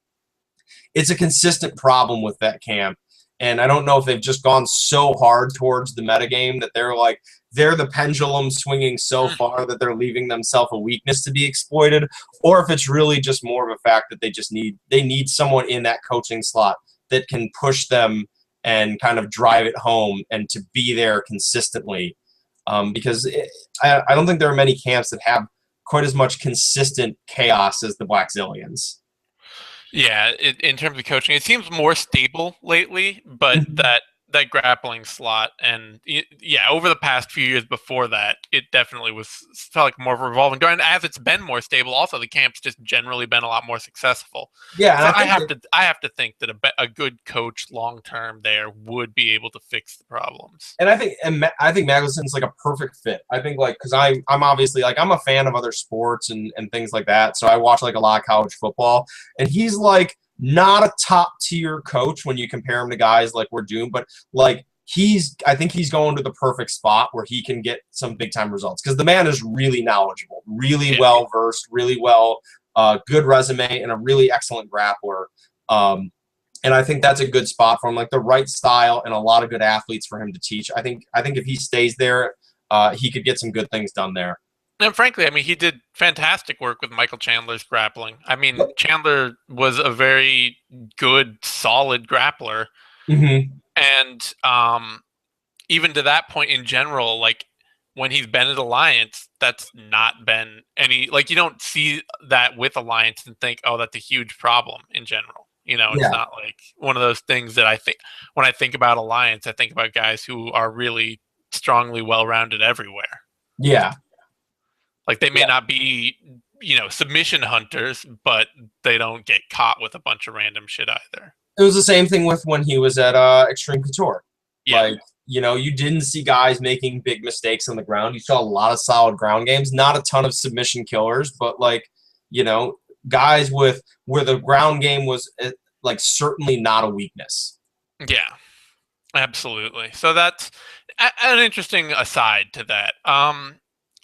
it's a consistent problem with that camp. And I don't know if they've just gone so hard towards the metagame that they're the pendulum swinging so far that they're leaving themselves a weakness to be exploited, or if it's really just more of a fact that they need someone in that coaching slot that can push them and kind of drive it home and to be there consistently. Because I don't think there are many camps that have quite as much consistent chaos as the Black Zillions.
Yeah, in terms of coaching, it seems more stable lately, but that grappling slot, and yeah, over the past few years before that, it definitely felt like more of a revolving door. And as it's been more stable, also the camp's just generally been a lot more successful.
Yeah, and
So
I think
I have to think that a good coach long term there would be able to fix the problems.
and I think Magnuson's like a perfect fit. I think like because I'm obviously like I'm a fan of other sports and things like that, so I watch like a lot of college football, and he's like not a top tier coach when you compare him to guys like we're doomed, but like I think he's going to the perfect spot where he can get some big time results because the man is really knowledgeable, really well versed, really well, good resume, and a really excellent grappler. And I think that's a good spot for him, like the right style and a lot of good athletes for him to teach. I think if he stays there, he could get some good things done there.
And frankly, I mean, he did fantastic work with Michael Chandler's grappling. I mean, Chandler was a very good, solid grappler.
Mm-hmm.
And even to that point in general, like when he's been at Alliance, that's not been any, like you don't see that with Alliance and think, oh, that's a huge problem in general. You know, it's not like one of those things that I think when I think about Alliance, I think about guys who are really strongly well-rounded everywhere.
Yeah.
Like they may not be, you know, submission hunters, but they don't get caught with a bunch of random shit either.
It was the same thing with when he was at Extreme Couture.
Yeah.
Like, you know, you didn't see guys making big mistakes on the ground. You saw a lot of solid ground games, not a ton of submission killers, but like, you know, guys with where the ground game was like certainly not a weakness.
Yeah, absolutely. So that's an interesting aside to that.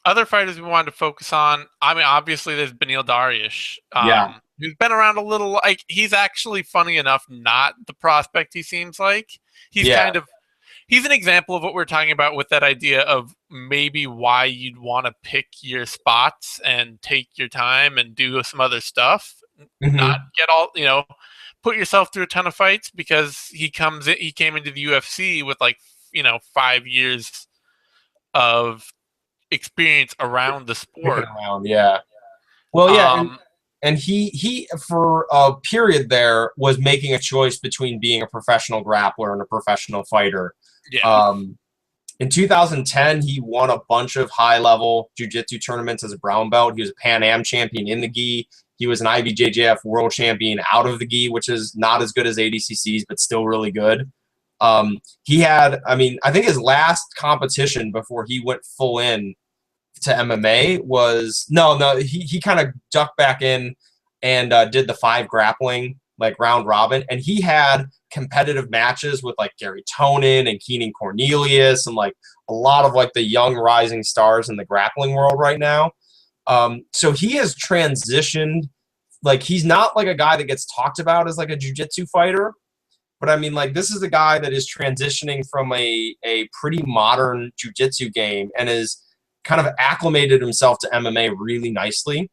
Other fighters we wanted to focus on. I mean, obviously there's Beneil Dariush, who's been around a little. Like he's actually funny enough, not the prospect he seems like. He's he's an example of what we're talking about with that idea of maybe why you'd want to pick your spots and take your time and do some other stuff, not get all, you know, put yourself through a ton of fights because he came into the UFC with like, you know, 5 years of experience around the sport.
Well, yeah, and he for a period there was making a choice between being a professional grappler and a professional fighter. In 2010, he won a bunch of high-level jiu-jitsu tournaments as a brown belt. He was a Pan Am champion in the gi. He was an IBJJF world champion out of the gi, which is not as good as ADCC's, but still really good. He had, I mean, I think his last competition before he went full in to MMA was he kind of ducked back in and did the 5 grappling like round robin, and he had competitive matches with like Gary Tonin and Keenan Cornelius and like a lot of like the young rising stars in the grappling world right now. So he has transitioned. Like he's not like a guy that gets talked about as like a jiu-jitsu fighter, but I mean like this is a guy that is transitioning from a pretty modern jiu-jitsu game and is kind of acclimated himself to MMA really nicely.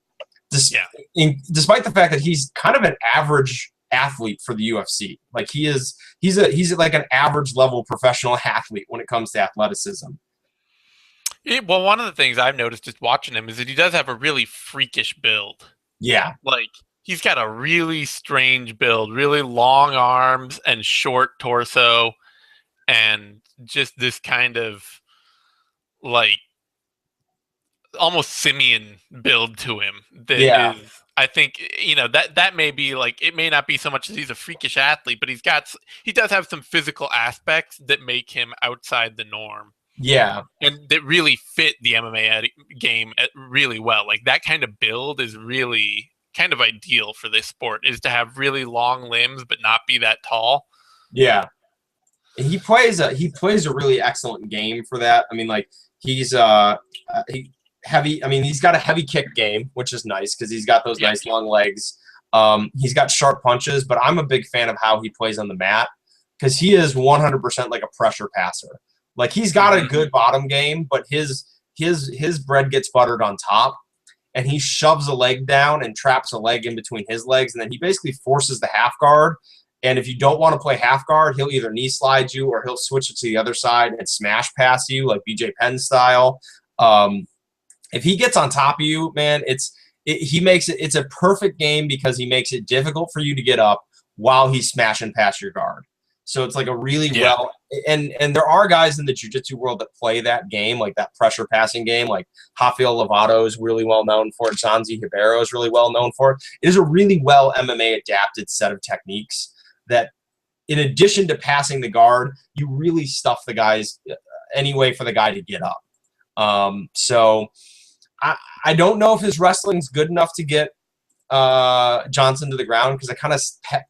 Despite the fact that he's kind of an average athlete for the UFC. Like he's like an average level professional athlete when it comes to athleticism.
Well, one of the things I've noticed just watching him is that he does have a really freakish build.
Yeah.
Like he's got a really strange build, really long arms and short torso and just this kind of like almost simian build to him that is, I think, you know, that may be like, it may not be so much as he's a freakish athlete, but he does have some physical aspects that make him outside the norm.
Yeah.
And that really fit the MMA game really well. Like that kind of build is really kind of ideal for this sport, is to have really long limbs but not be that tall.
Yeah. He plays a really excellent game for that. I mean, like he's heavy. I mean, he's got a heavy kick game, which is nice because he's got those nice long legs. He's got sharp punches, but I'm a big fan of how he plays on the mat because he is 100% like a pressure passer. Like he's got a good bottom game, but his bread gets buttered on top, and he shoves a leg down and traps a leg in between his legs, and then he basically forces the half guard. And if you don't want to play half guard, he'll either knee slide you or he'll switch it to the other side and smash pass you like BJ Penn style. If he gets on top of you, man, it's a perfect game because he makes it difficult for you to get up while he's smashing past your guard. So it's like a really
Yeah.
and there are guys in the jiu-jitsu world that play that game, like that pressure passing game, like Rafael Lovato is really well known for it. Zanzi Ribeiro is really well known for it. It is a really well MMA adapted set of techniques that, in addition to passing the guard, you really stuff the guys any way for the guy to get up. So I don't know if his wrestling's good enough to get Johnson to the ground, because I kind of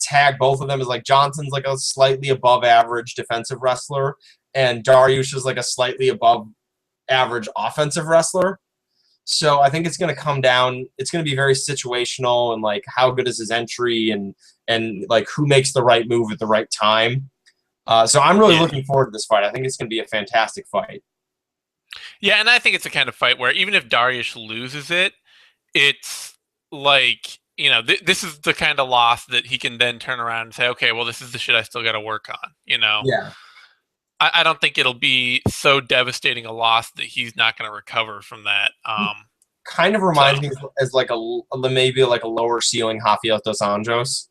tag both of them as like Johnson's like a slightly above average defensive wrestler and Dariush is like a slightly above average offensive wrestler. So I think it's going to come down. It's going to be very situational and like how good is his entry and like who makes the right move at the right time. So I'm really looking forward to this fight. I think it's going to be a fantastic fight.
Yeah, and I think it's a kind of fight where even if Dariush loses it, it's like, you know, this is the kind of loss that he can then turn around and say, okay, well, this is the shit I still got to work on, you know?
Yeah.
I don't think it'll be so devastating a loss that he's not going to recover from that.
Kind of reminds me as like maybe like a lower ceiling Rafael dos Anjos.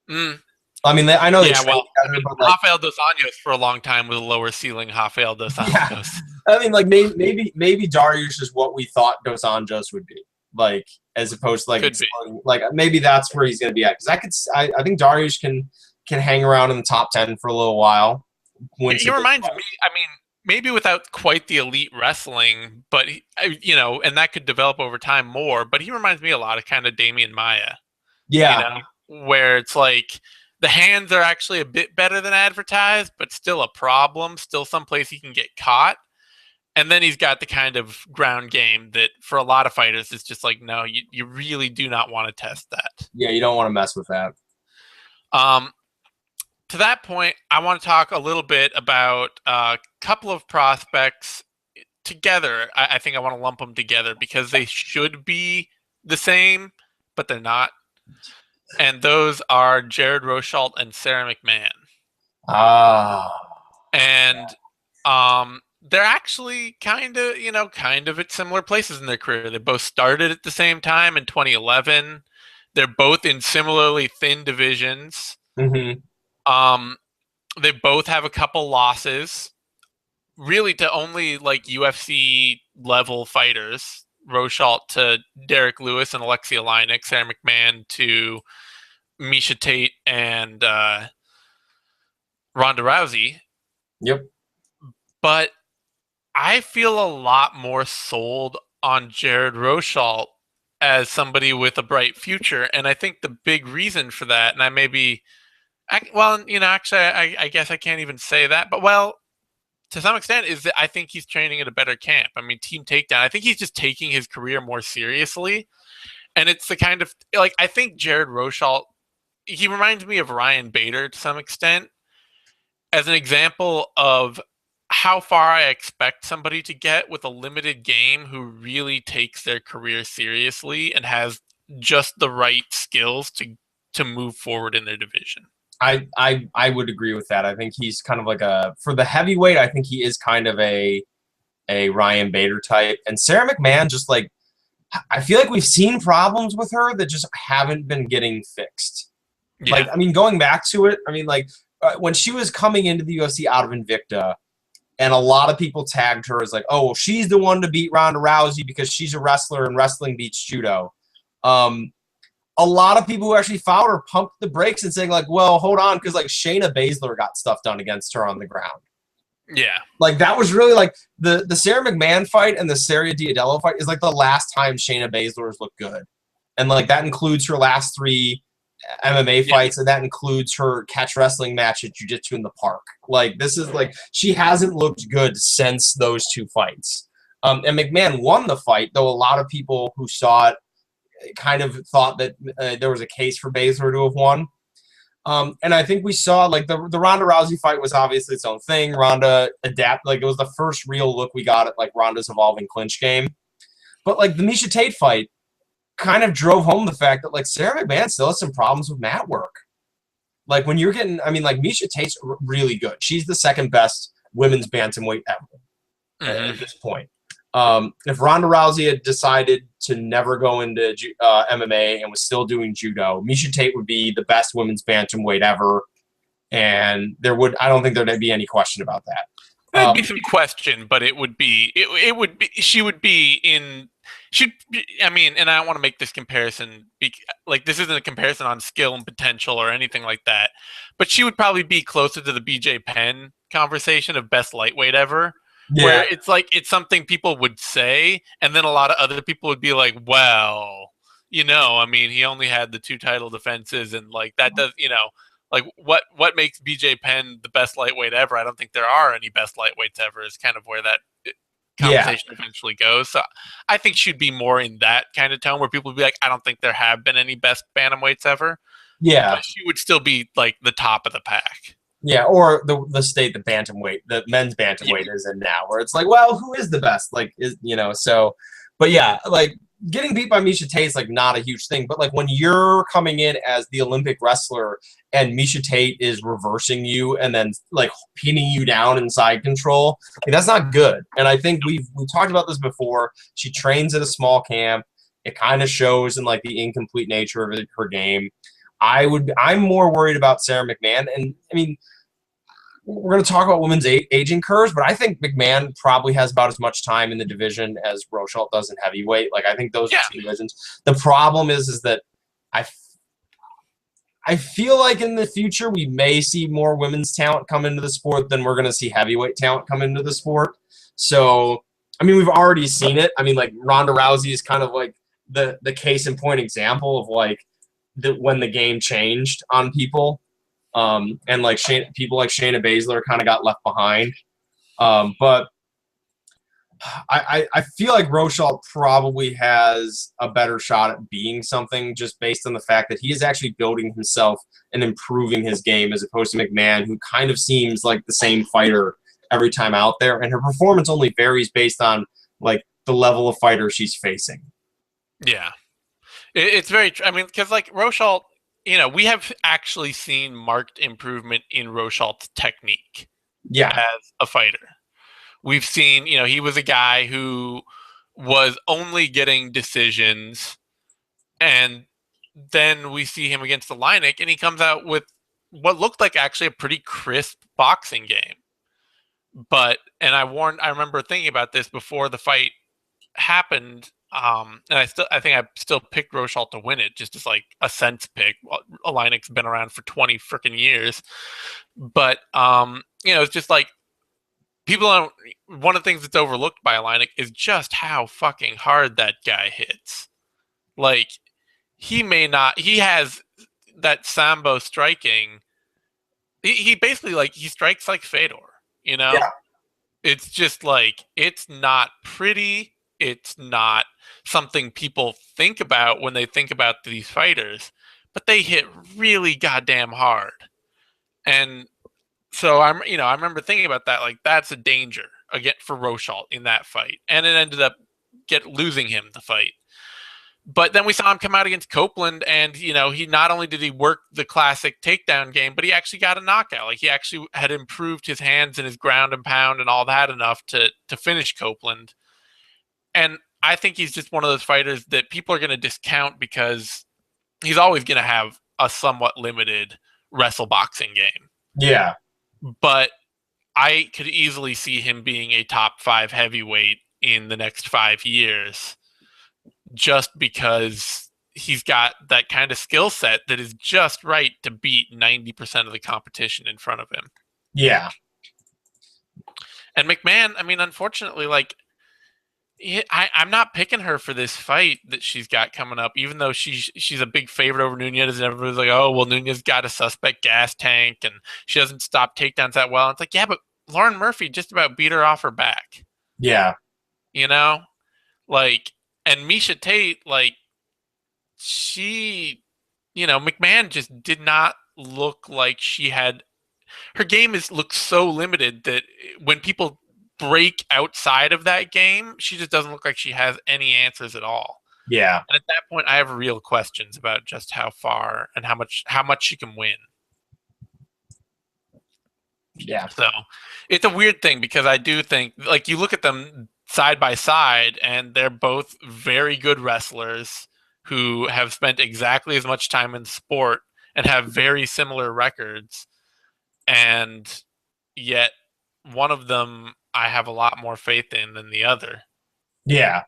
I mean, I know they train together, but like,
Rafael dos Anjos for a long time was a lower ceiling Rafael dos Anjos.
Yeah. I mean, like maybe Dariush is what we thought dos Anjos would be, like as opposed to like maybe that's where he's going to be at. Because I think Dariush can hang around in the top 10 for a little while.
He reminds me. I mean, maybe without quite the elite wrestling, but you know, and that could develop over time more. But he reminds me a lot of kind of Damian Maia.
Yeah.
You know, where it's like the hands are actually a bit better than advertised, but still a problem, still someplace he can get caught. And then he's got the kind of ground game that for a lot of fighters, it's just like, no, you really do not want to test that.
Yeah, you don't want to mess with that.
To that point, I want to talk a little bit about a couple of prospects together. I think I want to lump them together because they should be the same, but they're not. And those are Jared Rosholt and Sarah McMahon. And they're actually kind of at similar places in their career. They both started at the same time in 2011. They're both in similarly thin divisions.
Mm-hmm.
They both have a couple losses, really to only like UFC level fighters. Rosholt to Derek Lewis and Alexia Oleinik, Sarah McMahon to Miesha Tate and Ronda Rousey.
Yep.
But I feel a lot more sold on Jared Rosholt as somebody with a bright future, and I think the big reason for that, and I guess I can't even say that, but to some extent, is that I think he's training at a better camp. I mean, Team Takedown, I think he's just taking his career more seriously. And it's the kind of, like, I think Jared Rosholt, he reminds me of Ryan Bader to some extent as an example of how far I expect somebody to get with a limited game who really takes their career seriously and has just the right skills to move forward in their division.
I would agree with that. I think he's kind of like for the heavyweight, I think he is kind of a Ryan Bader type. And Sarah McMahon, just like, I feel like we've seen problems with her that just haven't been getting fixed. Yeah. Like, I mean, going back to it, I mean, like, when she was coming into the UFC out of Invicta, and a lot of people tagged her as like, oh, well, she's the one to beat Ronda Rousey because she's a wrestler and wrestling beats judo. A lot of people who actually followed her pumped the brakes and saying like, well, hold on, because like Shayna Baszler got stuff done against her on the ground.
Yeah.
Like that was really like the Sarah McMahon fight and the Sarah Diadello fight is like the last time Shayna Baszler's looked good. And like that includes her last 3 MMA fights, and that includes her catch wrestling match at Jiu-Jitsu in the Park. Like this is like, she hasn't looked good since those 2 fights. And McMahon won the fight, though a lot of people who saw it kind of thought that there was a case for Baszler to have won. And I think we saw like the Ronda Rousey fight was obviously its own thing. Ronda like it was the first real look we got at like Ronda's evolving clinch game. But like the Miesha Tate fight kind of drove home the fact that like Sarah McMahon still has some problems with mat work. Like when you're getting, I mean, like Miesha Tate's really good. She's the second best women's bantamweight ever at this point. If Ronda Rousey had decided to never go into MMA and was still doing judo, Miesha Tate would be the best women's bantamweight ever and I don't think there'd be any question about that.
There'd be some question, but it would be she would be in should I mean, and I don't want to make this comparison like this isn't a comparison on skill and potential or anything like that, but she would probably be closer to the BJ Penn conversation of best lightweight ever,
Yeah,
where it's like it's something people would say, and then a lot of other people would be like, well, I mean, he only had the 2 title defenses, and like that does, like what makes BJ Penn the best lightweight ever? I don't think there are any best lightweights ever. Is kind of where that
yeah,
conversation eventually goes. So I think she'd be more in that kind of tone where people would be like, I don't think there have been any best bantamweights ever,
yeah,
but she would still be like the top of the pack.
yeah. Or the state the men's
Yeah,
bantamweight is in now, where it's like, well, who is the best? Like, so. But yeah, like getting beat by Miesha Tate is like not a huge thing. But like when you're coming in as the Olympic wrestler and Miesha Tate is reversing you and then like pinning you down in side control, like, that's not good. And I think we talked about this before. She trains at a small camp. It kind of shows in like the incomplete nature of her game. I'm more worried about Sarah McMahon. And I mean, we're going to talk about women's aging curves, but I think McMahon probably has about as much time in the division as Rochelle does in heavyweight. Like, I think those are two divisions. The problem is that I feel like in the future we may see more women's talent come into the sport than we're going to see heavyweight talent come into the sport. So, I mean, we've already seen it. I mean, like Ronda Rousey is kind of like the case in point example of like when the game changed on people. And like people like Shayna Baszler kind of got left behind. But I feel like Rochelle probably has a better shot at being something just based on the fact that he is actually building himself and improving his game as opposed to McMahon, who kind of seems like the same fighter every time out there. And her performance only varies based on like the level of fighter she's facing.
yeah. It's very. I mean, because like Rochelle, we have actually seen marked improvement in Rochelle's technique
Yeah.
as a fighter. We've seen, he was a guy who was only getting decisions, and then we see him against the Leineck, and he comes out with what looked like actually a pretty crisp boxing game. And I remember thinking about this before the fight happened, and I think I still picked Rochelle to win it, just as like a sense pick. Leineck's been around for 20 freaking years, but it's just like people don't. One of the things that's overlooked by Leineck is just how fucking hard that guy hits. Like he has that sambo striking. He basically like he strikes like Fedor.
Yeah.
It's just like it's not pretty. It's not something people think about when they think about these fighters, but they hit really goddamn hard. And so I remember thinking about that, like that's a danger again for Rochelle in that fight, and it ended up losing him the fight. But then we saw him come out against Copeland, and he not only did he work the classic takedown game, but he actually got a knockout. Like he actually had improved his hands and his ground and pound and all that enough to finish Copeland. And I think he's just one of those fighters that people are going to discount because he's always going to have a somewhat limited wrestle boxing game.
Yeah.
But I could easily see him being a top 5 heavyweight in the next 5 years just because he's got that kind of skill set that is just right to beat 90% of the competition in front of him.
Yeah.
And McMahon, I mean, unfortunately, like, I'm not picking her for this fight that she's got coming up, even though she's a big favorite over Nunes, and everybody's like, oh, well, Nunes got a suspect gas tank, and she doesn't stop takedowns that well. And it's like, yeah, but Lauren Murphy just about beat her off her back.
Yeah.
Like, and Miesha Tate, like, she, McMahon just did not look like she had. Her game looks so limited that when people break outside of that game, she just doesn't look like she has any answers at all.
Yeah.
And at that point, I have real questions about just how far and how much she can win.
Yeah.
So it's a weird thing because I do think, like, you look at them side by side, and they're both very good wrestlers who have spent exactly as much time in sport and have very similar records. and yet one of them I have a lot more faith in than the other.
Yeah.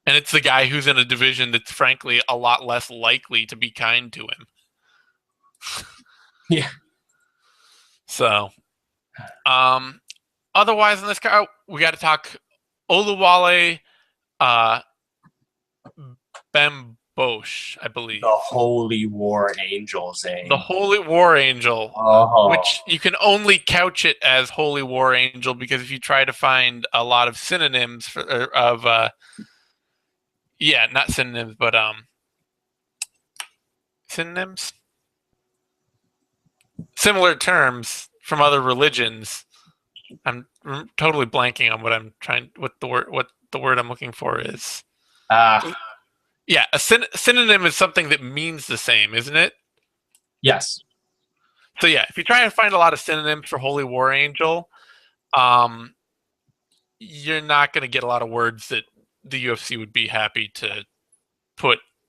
And it's the guy who's in a division that's frankly a lot less likely to be kind to him.
Yeah.
So, otherwise in this guy, we got to talk Oluwale uh, Bambosh, I believe.
The Holy War Angel, Zane.
The Holy War Angel, which you can only couch it as Holy War Angel because if you try to find a lot of synonyms not synonyms, but synonyms, similar terms from other religions. I'm totally blanking on what the word I'm looking for is. Yeah, a synonym is something that means the same, isn't it?
Yes.
So yeah, if you try to find a lot of synonyms for Holy War Angel, you're not going to get a lot of words that the UFC would be happy to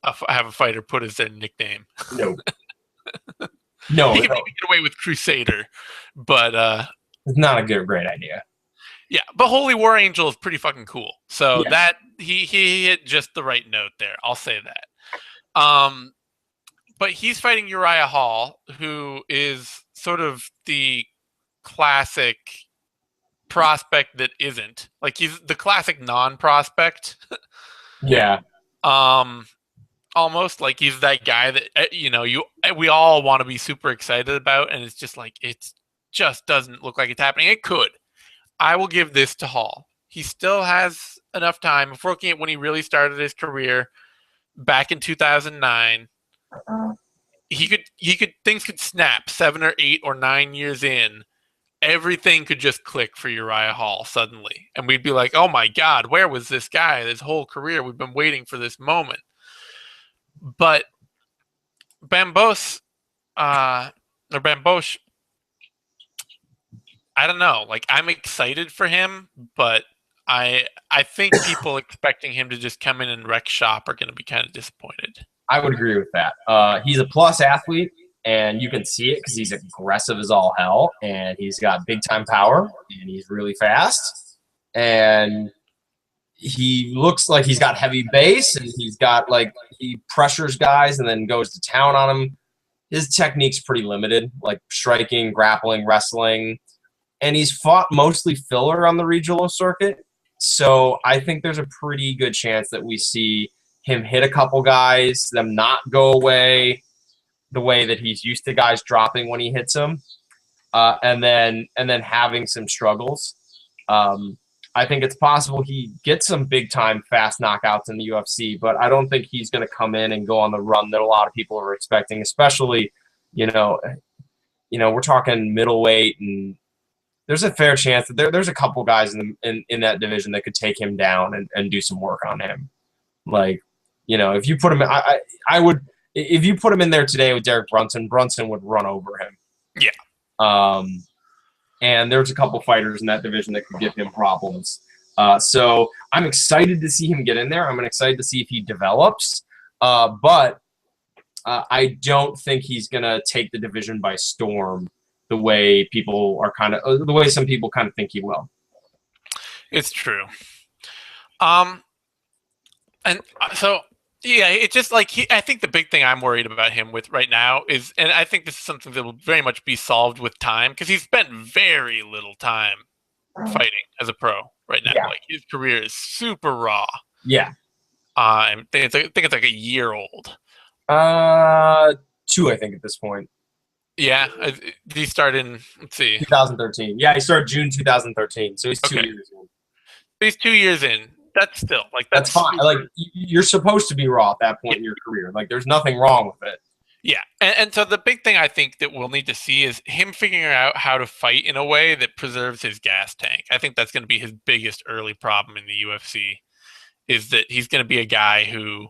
have a fighter put as their nickname.
No. No.
He can maybe get away with Crusader, but
it's not a great idea.
Yeah, but Holy War Angel is pretty fucking cool. So that he hit just the right note there. I'll say that. But he's fighting Uriah Hall, who is sort of the classic prospect that isn't. Like he's the classic non-prospect.
Yeah.
Almost like he's that guy that we all want to be super excited about, and it's just like it just doesn't look like it's happening. It could. I will give this to Hall. He still has enough time. If we're looking at when he really started his career back in 2009, things could snap 7 or 8 or 9 years in. Everything could just click for Uriah Hall suddenly. And we'd be like, oh my God, where was this guy this whole career? We've been waiting for this moment. But Bambosh, I don't know. Like I'm excited for him, but I think people expecting him to just come in and wreck shop are going to be kind of disappointed.
I would agree with that. He's a plus athlete, and you can see it because he's aggressive as all hell, and he's got big time power, and he's really fast, and he looks like he's got heavy base, and he's got he pressures guys and then goes to town on them. His technique's pretty limited, like striking, grappling, wrestling, and he's fought mostly filler on the regional circuit. So I think there's a pretty good chance that we see him hit a couple guys, them not go away the way that he's used to guys dropping when he hits them, and then having some struggles. I think it's possible he gets some big time fast knockouts in the UFC, but I don't think he's going to come in and go on the run that a lot of people are expecting, especially, we're talking middleweight, and there's a fair chance that there's a couple guys in that division that could take him down and do some work on him. If you put him, if you put him in there today with Derek Brunson would run over him.
Yeah.
And there's a couple fighters in that division that could give him problems. So I'm excited to see him get in there. I'm excited to see if he develops. But I don't think he's going to take the division by storm the way the way some people kind of think he will.
It's true. And so, yeah, it's just like I think the big thing I'm worried about him with right now is, and I think this is something that will very much be solved with time, because he's spent very little time fighting as a pro right now. Yeah. Like his career is super raw.
Yeah.
I think it's like a year old.
2, I think, at this point.
Yeah, he started in, let's see,
2013. Yeah, he started June 2013, so he's 2 years in.
He's 2 years in. That's still that's
fine. Like you're supposed to be raw at that point in your career. Like there's nothing wrong with it.
Yeah, and so the big thing I think that we'll need to see is him figuring out how to fight in a way that preserves his gas tank. I think that's going to be his biggest early problem in the UFC, is that he's going to be a guy who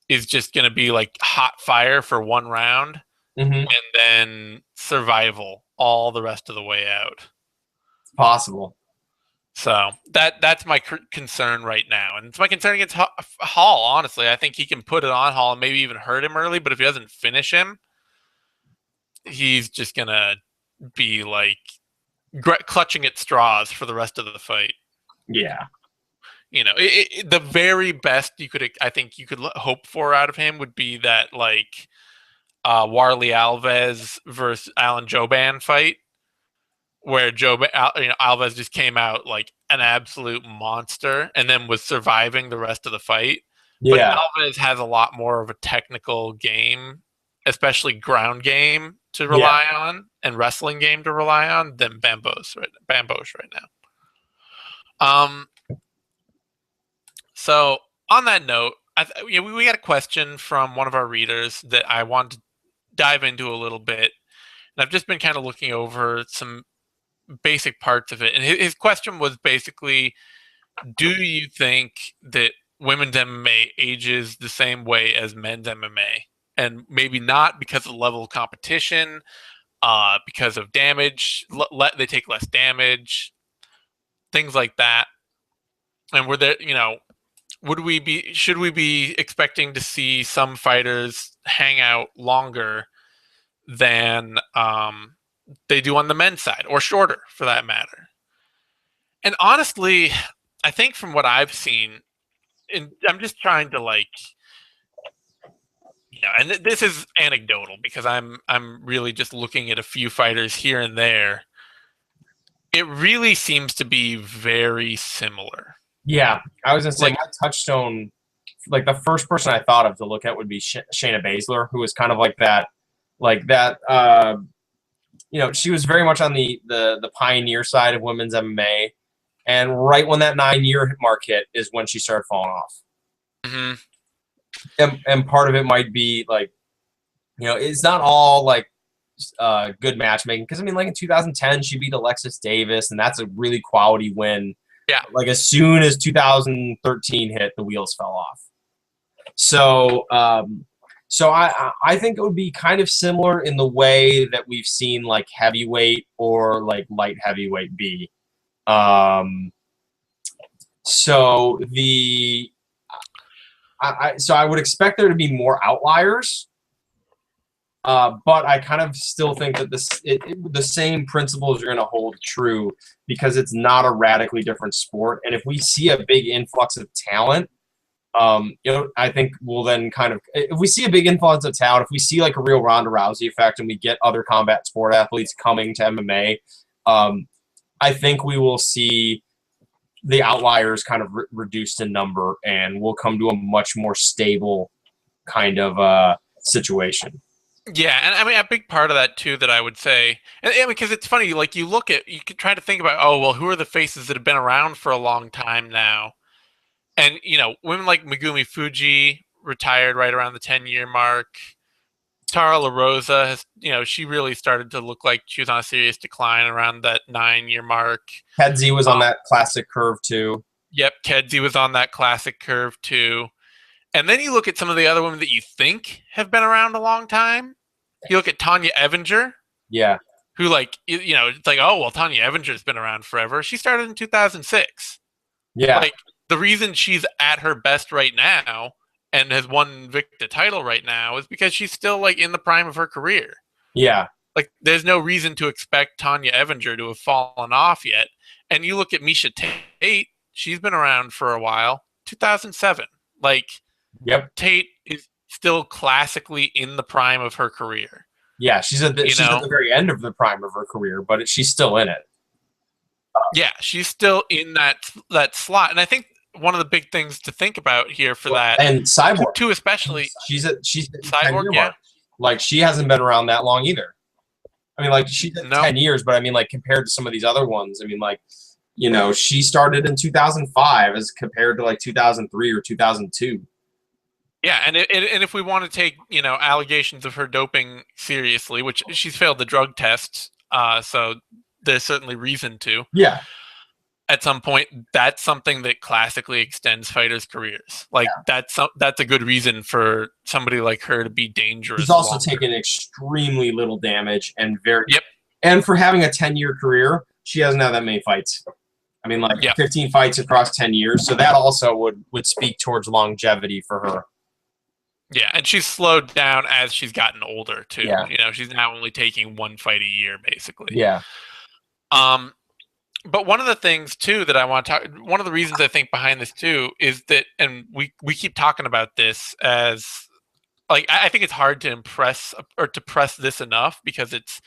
is just going to be like hot fire for one round, and then survival all the rest of the way out.
It's possible.
So that's my concern right now, and it's my concern against Hall. Honestly, I think he can put it on Hall and maybe even hurt him early. But if he doesn't finish him, he's just gonna be like clutching at straws for the rest of the fight.
Yeah.
You know, the very best I think you could hope for out of him would be that like Warley Alves versus Alan Jouban fight, where Alves just came out like an absolute monster and then was surviving the rest of the fight. But
Yeah.
Alves has a lot more of a technical game, especially ground game to
Yeah.
rely on and wrestling game to rely on than Bambosh right now. So on that note, we got a question from one of our readers that I want to dive into a little bit, and I've just been kind of looking over some basic parts of it. And his question was basically, do you think that women's MMA ages the same way as men's MMA? And maybe not because of the level of competition, because of damage, they take less damage, things like that. And were there, should we be expecting to see some fighters hang out longer than they do on the men's side, or shorter for that matter? And honestly, I think from what I've seen, and I'm just trying to and this is anecdotal because I'm really just looking at a few fighters here and there. It really seems to be very similar.
Yeah, I was gonna say my touchstone, like the first person I thought of to look at would be Shayna Baszler, who was kind of like that. She was very much on the pioneer side of women's MMA, and right when that 9-year mark hit is when she started falling off.
Mm-hmm.
And part of it might be it's not all good matchmaking, because I mean, like in 2010 she beat Alexis Davis, and that's a really quality win.
Yeah.
Like as soon as 2013 hit, the wheels fell off. So I think it would be kind of similar in the way that we've seen like heavyweight or like light heavyweight be. So I would expect there to be more outliers. But I kind of still think that the same principles are going to hold true, because it's not a radically different sport. And if we see a big influx of talent, I think we'll then if we see a big influx of talent, if we see like a real Ronda Rousey effect and we get other combat sport athletes coming to MMA, I think we will see the outliers kind of reduced in number, and we'll come to a much more stable kind of situation.
Yeah, and I mean a big part of that too that I would say, and because it's funny, like you could try to think about, oh well, who are the faces that have been around for a long time now, and women like Megumi Fuji retired right around the 10-year mark. Tara LaRosa has, she really started to look like she was on a serious decline around that 9-year mark.
Kedzie was on that classic curve too.
Yep, Kedzie was on that classic curve too. And then you look at some of the other women that you think have been around a long time. You look at Tanya Evinger.
Yeah.
Who, it's like, oh, well, Tanya Evinger's been around forever. She started in 2006.
Yeah.
Like, the reason she's at her best right now and has won Invicta title right now is because she's still, like, in the prime of her career.
Yeah.
Like, there's no reason to expect Tanya Evinger to have fallen off yet. And you look at Miesha Tate. She's been around for a while. 2007. Like...
Yep.
Tate is still classically in the prime of her career.
Yeah, she's at the very end of the prime of her career, but she's still in it.
Yeah, she's still in that slot, and I think one of the big things to think about here for that,
and Cyborg
too, especially
she's
Cyborg. Yeah,
like she hasn't been around that long either. I mean, like she's 10 years, but I mean, like compared to some of these other ones, I mean, like she started in 2005 as compared to like 2003 or 2002.
Yeah, and if we want to take allegations of her doping seriously, which she's failed the drug test, so there's certainly reason to.
Yeah.
At some point, that's something that classically extends fighters' careers. Like that's a good reason for somebody like her to be dangerous.
She's also taken extremely little damage and
Yep.
And for having a 10-year career, she hasn't had that many fights. I mean, like 15 fights across 10 years, so that also would speak towards longevity for her.
Yeah, and she's slowed down as she's gotten older too.
Yeah,
You know, she's now only taking one fight a year basically.
yeah,
Um, but one of the things too that I want to talk, one of the reasons I think behind this too is that, and we keep talking about this as like I think it's hard to impress or to press this enough because it's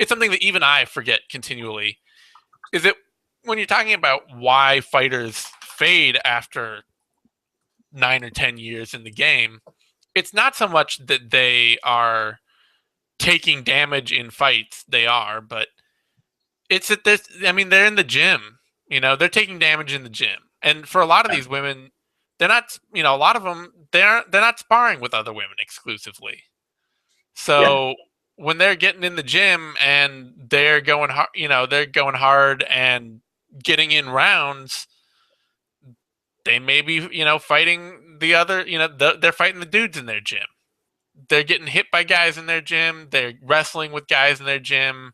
something that even I forget continually. Is it when you're talking about why fighters fade after 9 or 10 years in the game? It's not so much that they are taking damage in fights; they are, but it's that this. I mean, they're in the gym. You know, they're taking damage in the gym, and for a lot of these women, they're not. You know, a lot of them they're not sparring with other women exclusively.
yeah,
So when they're getting in the gym and they're going hard, you know, they're going hard and getting in rounds, they may be, you know, fighting the other, you know, they're fighting the dudes in their gym. They're getting hit by guys in their gym. They're wrestling with guys in their gym,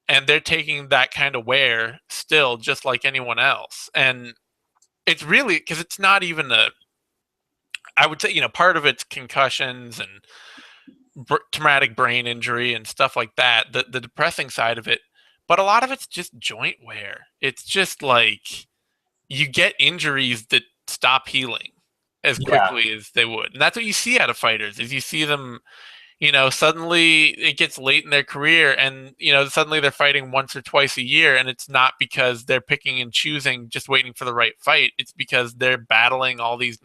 and they're taking that kind of wear still, just like anyone else. And it's really because it's not even a. I would say, you know, part of it's concussions and traumatic brain injury and stuff like that, the depressing side of it, but a lot of it's just joint wear. It's just like you get injuries that stop healing as
yeah,
quickly as they would. And that's what you see out of fighters is you see them, you know, suddenly it gets late in their career and, you know, suddenly they're fighting once or twice a year and it's not because they're picking and choosing just waiting for the right fight. It's because they're battling all these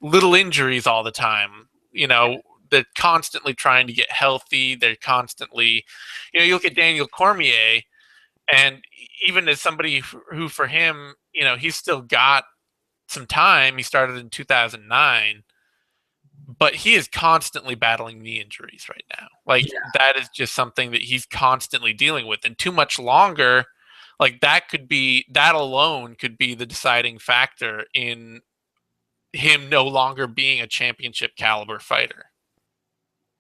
little injuries all the time. You know, they're constantly trying to get healthy. They're constantly, you know, you look at Daniel Cormier, and even as somebody who, for him, you know, he's still got some time. He started in 2009, but he is constantly battling knee injuries right now. Like
yeah,
that is just something that he's constantly dealing with, and too much longer. Like that alone could be the deciding factor in him no longer being a championship caliber fighter.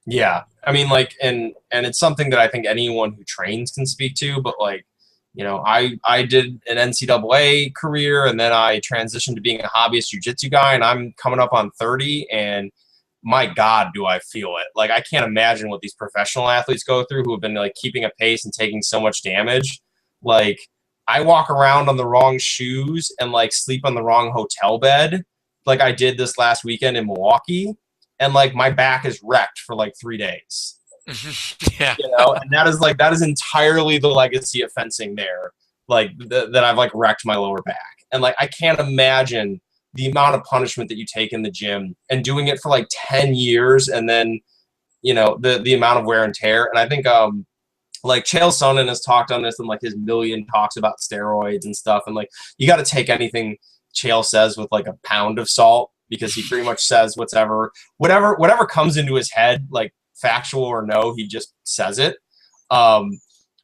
yeah. I mean, like, and it's something that I think anyone who trains can speak to. But like, you know, I did an NCAA career, and then I transitioned to being a hobbyist jujitsu guy, and I'm coming up on 30, and my God, do I feel it? Like, I can't imagine what these professional athletes go through who have been like keeping a pace and taking so much damage. Like, I walk around on the wrong shoes and like sleep on the wrong hotel bed, like I did this last weekend in Milwaukee, and like my back is wrecked for like 3 days.
Yeah.
You know, and that is entirely the legacy of fencing there. Like that I've like wrecked my lower back, and like I can't imagine the amount of punishment that you take in the gym and doing it for like 10 years, and then you know the amount of wear and tear. And I think like Chael Sonnen has talked on this and like his million talks about steroids and stuff, and like you got to take anything Chael says with like a pound of salt, because he pretty much says whatever comes into his head, like factual or no, he just says it. um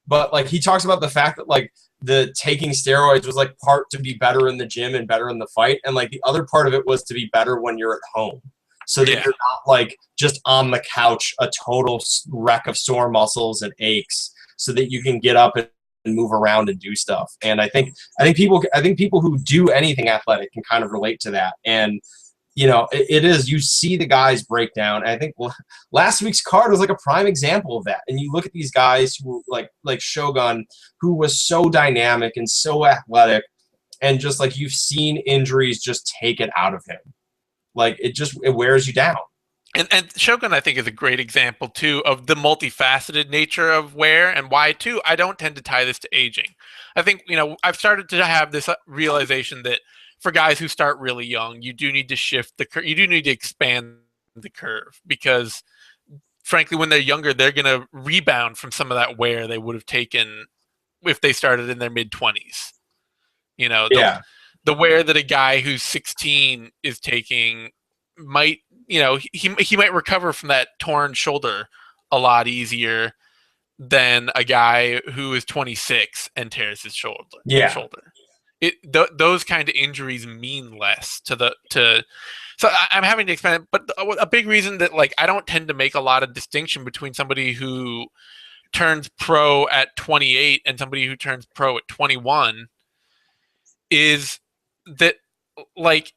but like he talks about the fact that like the taking steroids was like part to be better in the gym and better in the fight, and like the other part of it was to be better when you're at home, so that
Yeah.
you're not like just on the couch a total wreck of sore muscles and aches, so that you can get up and move around and do stuff. And I think people who do anything athletic can kind of relate to that. And you know, it is, you see the guys break down. And I think last week's card was like a prime example of that. And you look at these guys who like Shogun, who was so dynamic and so athletic, and just like you've seen injuries just take it out of him. Like it wears you down.
And Shogun, I think, is a great example too of the multifaceted nature of wear and why too. I don't tend to tie this to aging. I think, you know, I've started to have this realization that for guys who start really young, you do need to shift the curve. You do need to expand the curve because, frankly, when they're younger, they're going to rebound from some of that wear they would have taken if they started in their mid 20s. You know,
Yeah.
the wear that a guy who's 16 is taking might, you know, he might recover from that torn shoulder a lot easier than a guy who is 26 and tears his
Yeah.
shoulder. Those kind of injuries mean less to the to. So I'm having to expand, but a big reason that like I don't tend to make a lot of distinction between somebody who turns pro at 28 and somebody who turns pro at 21 is that like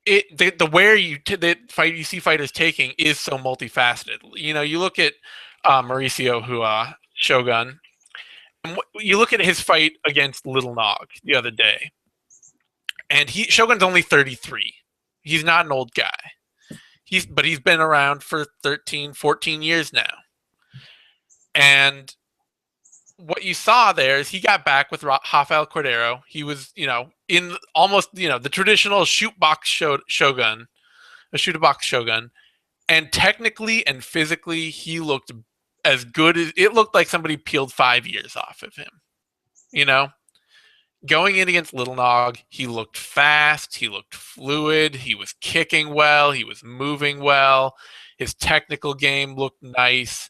the where the fight you see fighters taking is so multifaceted. You know, you look at Mauricio Shogun, and you look at his fight against Little Nog the other day, and Shogun's only 33. He's not an old guy. But he's been around for 13, 14 years now. And what you saw there is he got back with Rafael Cordero. He was, in almost, the traditional shogun, a shoot-a-box shogun. And technically and physically, he looked as good as it looked like somebody peeled 5 years off of him. Going in against Little Nog, he looked fast, he looked fluid, he was kicking well, he was moving well, his technical game looked nice.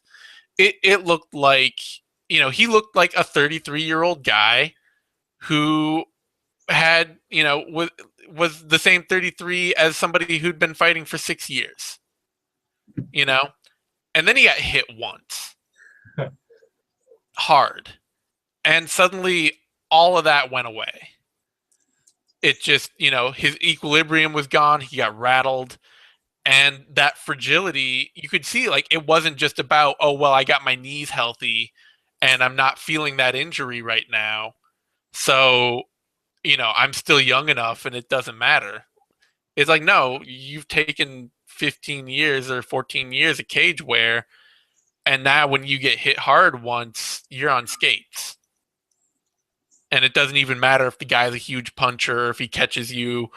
It looked like, he looked like a 33-year-old guy who had, was the same 33 as somebody who'd been fighting for 6 years, And then he got hit once. Hard. And suddenly all of that went away. It just, his equilibrium was gone. He got rattled. And that fragility, you could see, like, it wasn't just about, oh, well, I got my knees healthy and I'm not feeling that injury right now. So, I'm still young enough and it doesn't matter. It's like, no, you've taken 15 years or 14 years of cage wear. And now when you get hit hard once, you're on skates. And it doesn't even matter if the guy's a huge puncher, or if he catches you,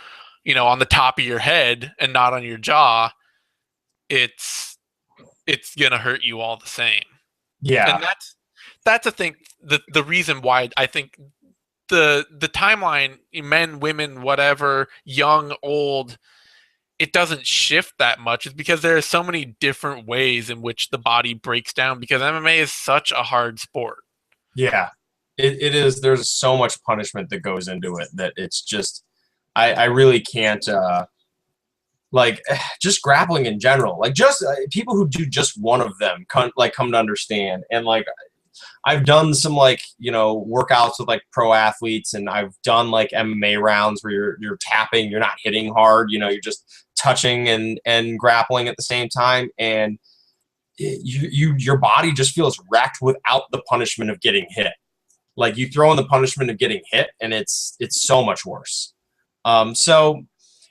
on the top of your head and not on your jaw. It's gonna hurt you all the same.
Yeah,
and that's the thing. The reason why I think the timeline, men, women, whatever, young, old, it doesn't shift that much is because there are so many different ways in which the body breaks down. Because MMA is such a hard sport.
Yeah. It is. There's so much punishment that goes into it that it's just, I really can't, just grappling in general, like just people who do just one of them come to understand. And like, I've done some workouts with like pro athletes, and I've done like MMA rounds where you're tapping, you're not hitting hard, you're just touching and grappling at the same time. And your body just feels wrecked without the punishment of getting hit. Like you throw in the punishment of getting hit, and it's so much worse. So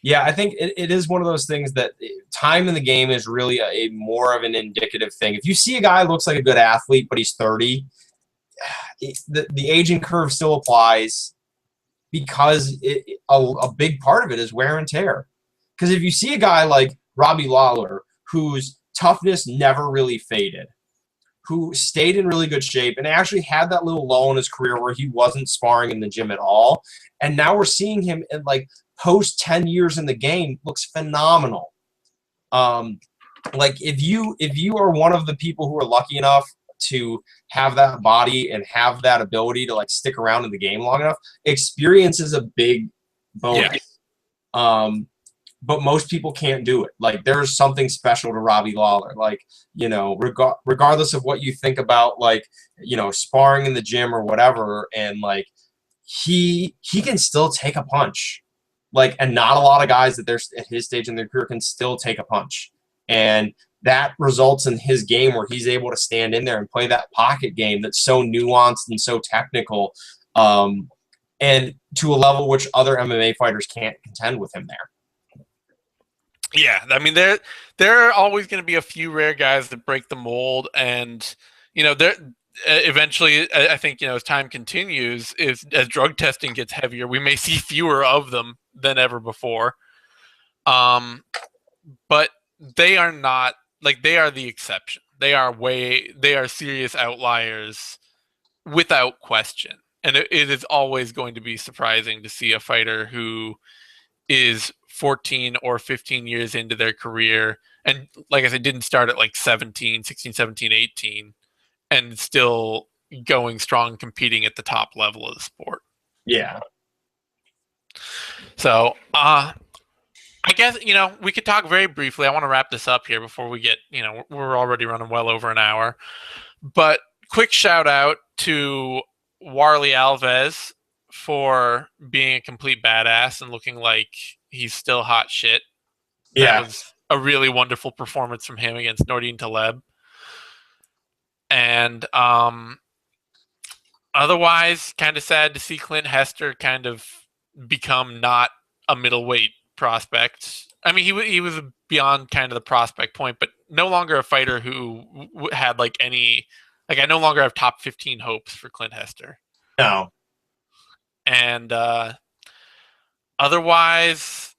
yeah, I think it is one of those things that time in the game is really a more of an indicative thing. If you see a guy who looks like a good athlete, but he's 30, the aging curve still applies, because a big part of it is wear and tear. Because if you see a guy like Robbie Lawler, whose toughness never really faded, who stayed in really good shape and actually had that little lull in his career where he wasn't sparring in the gym at all. And now we're seeing him in like post 10 years in the game, looks phenomenal. Like if you are one of the people who are lucky enough to have that body and have that ability to like stick around in the game long enough, experience is a big bonus. Yeah. But most people can't do it. Like there's something special to Robbie Lawler. Like, regardless of what you think about like, sparring in the gym or whatever, and like he can still take a punch. Like, and not a lot of guys that they're at his stage in their career can still take a punch. And that results in his game where he's able to stand in there and play that pocket game that's so nuanced and so technical, and to a level which other MMA fighters can't contend with him there.
Yeah, I mean, there are always going to be a few rare guys that break the mold, and there eventually, I think, as time continues, as drug testing gets heavier, we may see fewer of them than ever before. But they are not, like, they are the exception. They are serious outliers without question, and it is always going to be surprising to see a fighter who is 14 or 15 years into their career, and like I said, didn't start at like 16, 17, 18, and still going strong, competing at the top level of the sport.
Yeah.
So I guess, we could talk very briefly. I want to wrap this up here before we get, we're already running well over an hour, but quick shout out to Warley Alves for being a complete badass and looking like he's still hot shit. That
Yeah.
was a really wonderful performance from him against Nordine Taleb. And otherwise, kind of sad to see Clint Hester kind of become not a middleweight prospect. I mean, he was beyond kind of the prospect point, but no longer a fighter who had like any like I no longer have top 15 hopes for Clint Hester.
No.
And otherwise,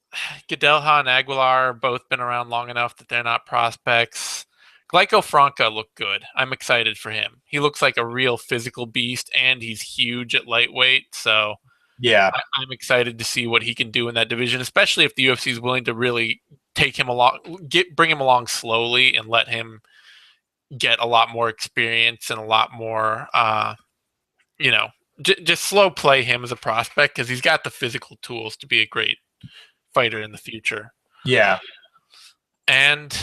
Gadelha and Aguilar both been around long enough that they're not prospects. Glyco Franca looked good. I'm excited for him. He looks like a real physical beast, and he's huge at lightweight. So
Yeah.
I'm excited to see what he can do in that division, especially if the UFC is willing to really take him along, bring him along slowly, and let him get a lot more experience and a lot more, just slow play him as a prospect because he's got the physical tools to be a great fighter in the future.
Yeah.
And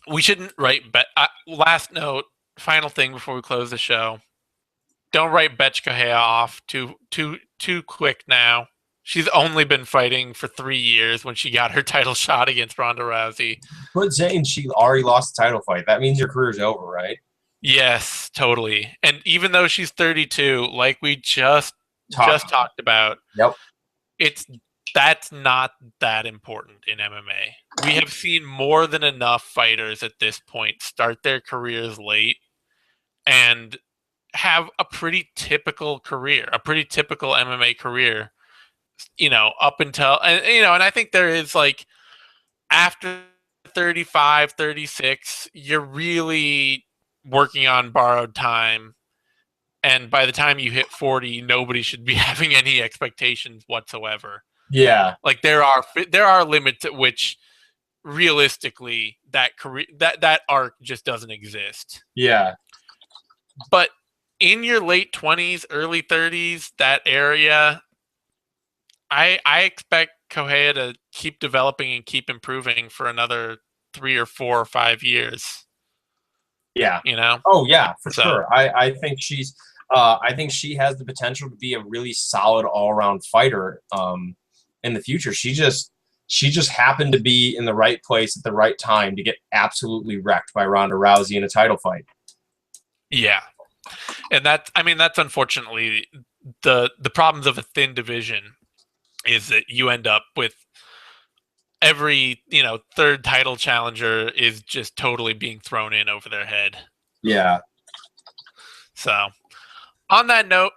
we shouldn't write bet. Last note, final thing before we close the show: don't write Betch Correia off too quick now. She's only been fighting for 3 years when she got her title shot against Ronda Rousey.
But Zane, she already lost the title fight. That means your career's over, right?
Yes, totally. And even though she's 32, like we just talked about,
yep,
that's not that important in MMA. We have seen more than enough fighters at this point start their careers late and have a pretty typical career, a pretty typical MMA career, up until, and I think there is like after 35, 36, you're really working on borrowed time. And by the time you hit 40, nobody should be having any expectations whatsoever.
Yeah.
Like there are limits at which realistically that career that arc just doesn't exist.
Yeah.
But in your late 20s, early 30s, that area, I expect Correia to keep developing and keep improving for another 3 or 4 or 5 years.
Yeah. Oh yeah, for sure. I think I think she has the potential to be a really solid all-around fighter in the future. She just happened to be in the right place at the right time to get absolutely wrecked by Ronda Rousey in a title fight.
Yeah. And that's unfortunately the problems of a thin division is that you end up with every, third title challenger is just totally being thrown in over their head.
Yeah.
So, on that note,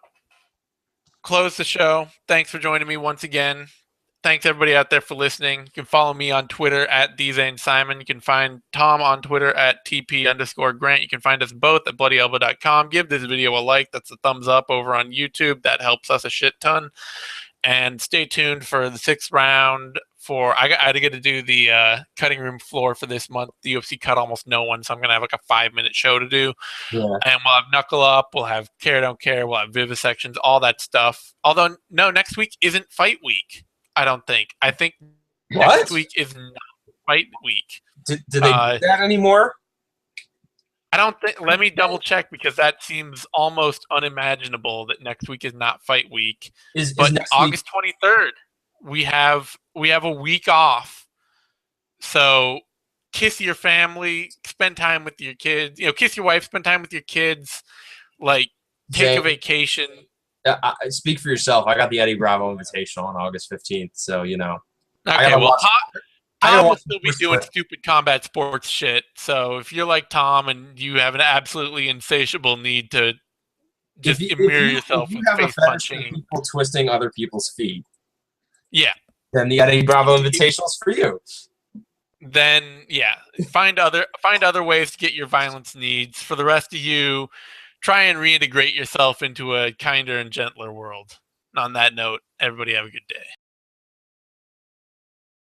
close the show. Thanks for joining me once again. Thanks everybody out there for listening. You can follow me on Twitter at DZaneSimon. You can find Tom on Twitter at TP_Grant. You can find us both at bloodyelbow.com. Give this video a like. That's a thumbs up over on YouTube. That helps us a shit ton. And stay tuned for the 6th round. I had to get to do the cutting room floor for this month. The UFC cut almost no one, so I'm gonna have like a 5-minute show to do.
Yeah.
And we'll have Knuckle Up, we'll have Care Don't Care, we'll have vivisections, all that stuff. Although no, next week isn't fight week. I don't think. I think next week is not fight week.
Do they do that anymore?
I don't think. Let me double check because that seems almost unimaginable that next week is not fight week. But August 23rd, we have a week off. So kiss your family, spend time with your kids. Kiss your wife, spend time with your kids. Like take a vacation.
Speak for yourself. I got the Eddie Bravo Invitational on August 15th, so
Okay, well, Tom will still be doing stupid combat sports shit. So if you're like Tom and you have an absolutely insatiable need to just immure yourself with face punching,
people twisting other people's feet,
yeah,
then the Eddie Bravo Invitational is for you.
Then find other ways to get your violence needs. For the rest of you, try and reintegrate yourself into a kinder and gentler world. On that note, everybody have a good day.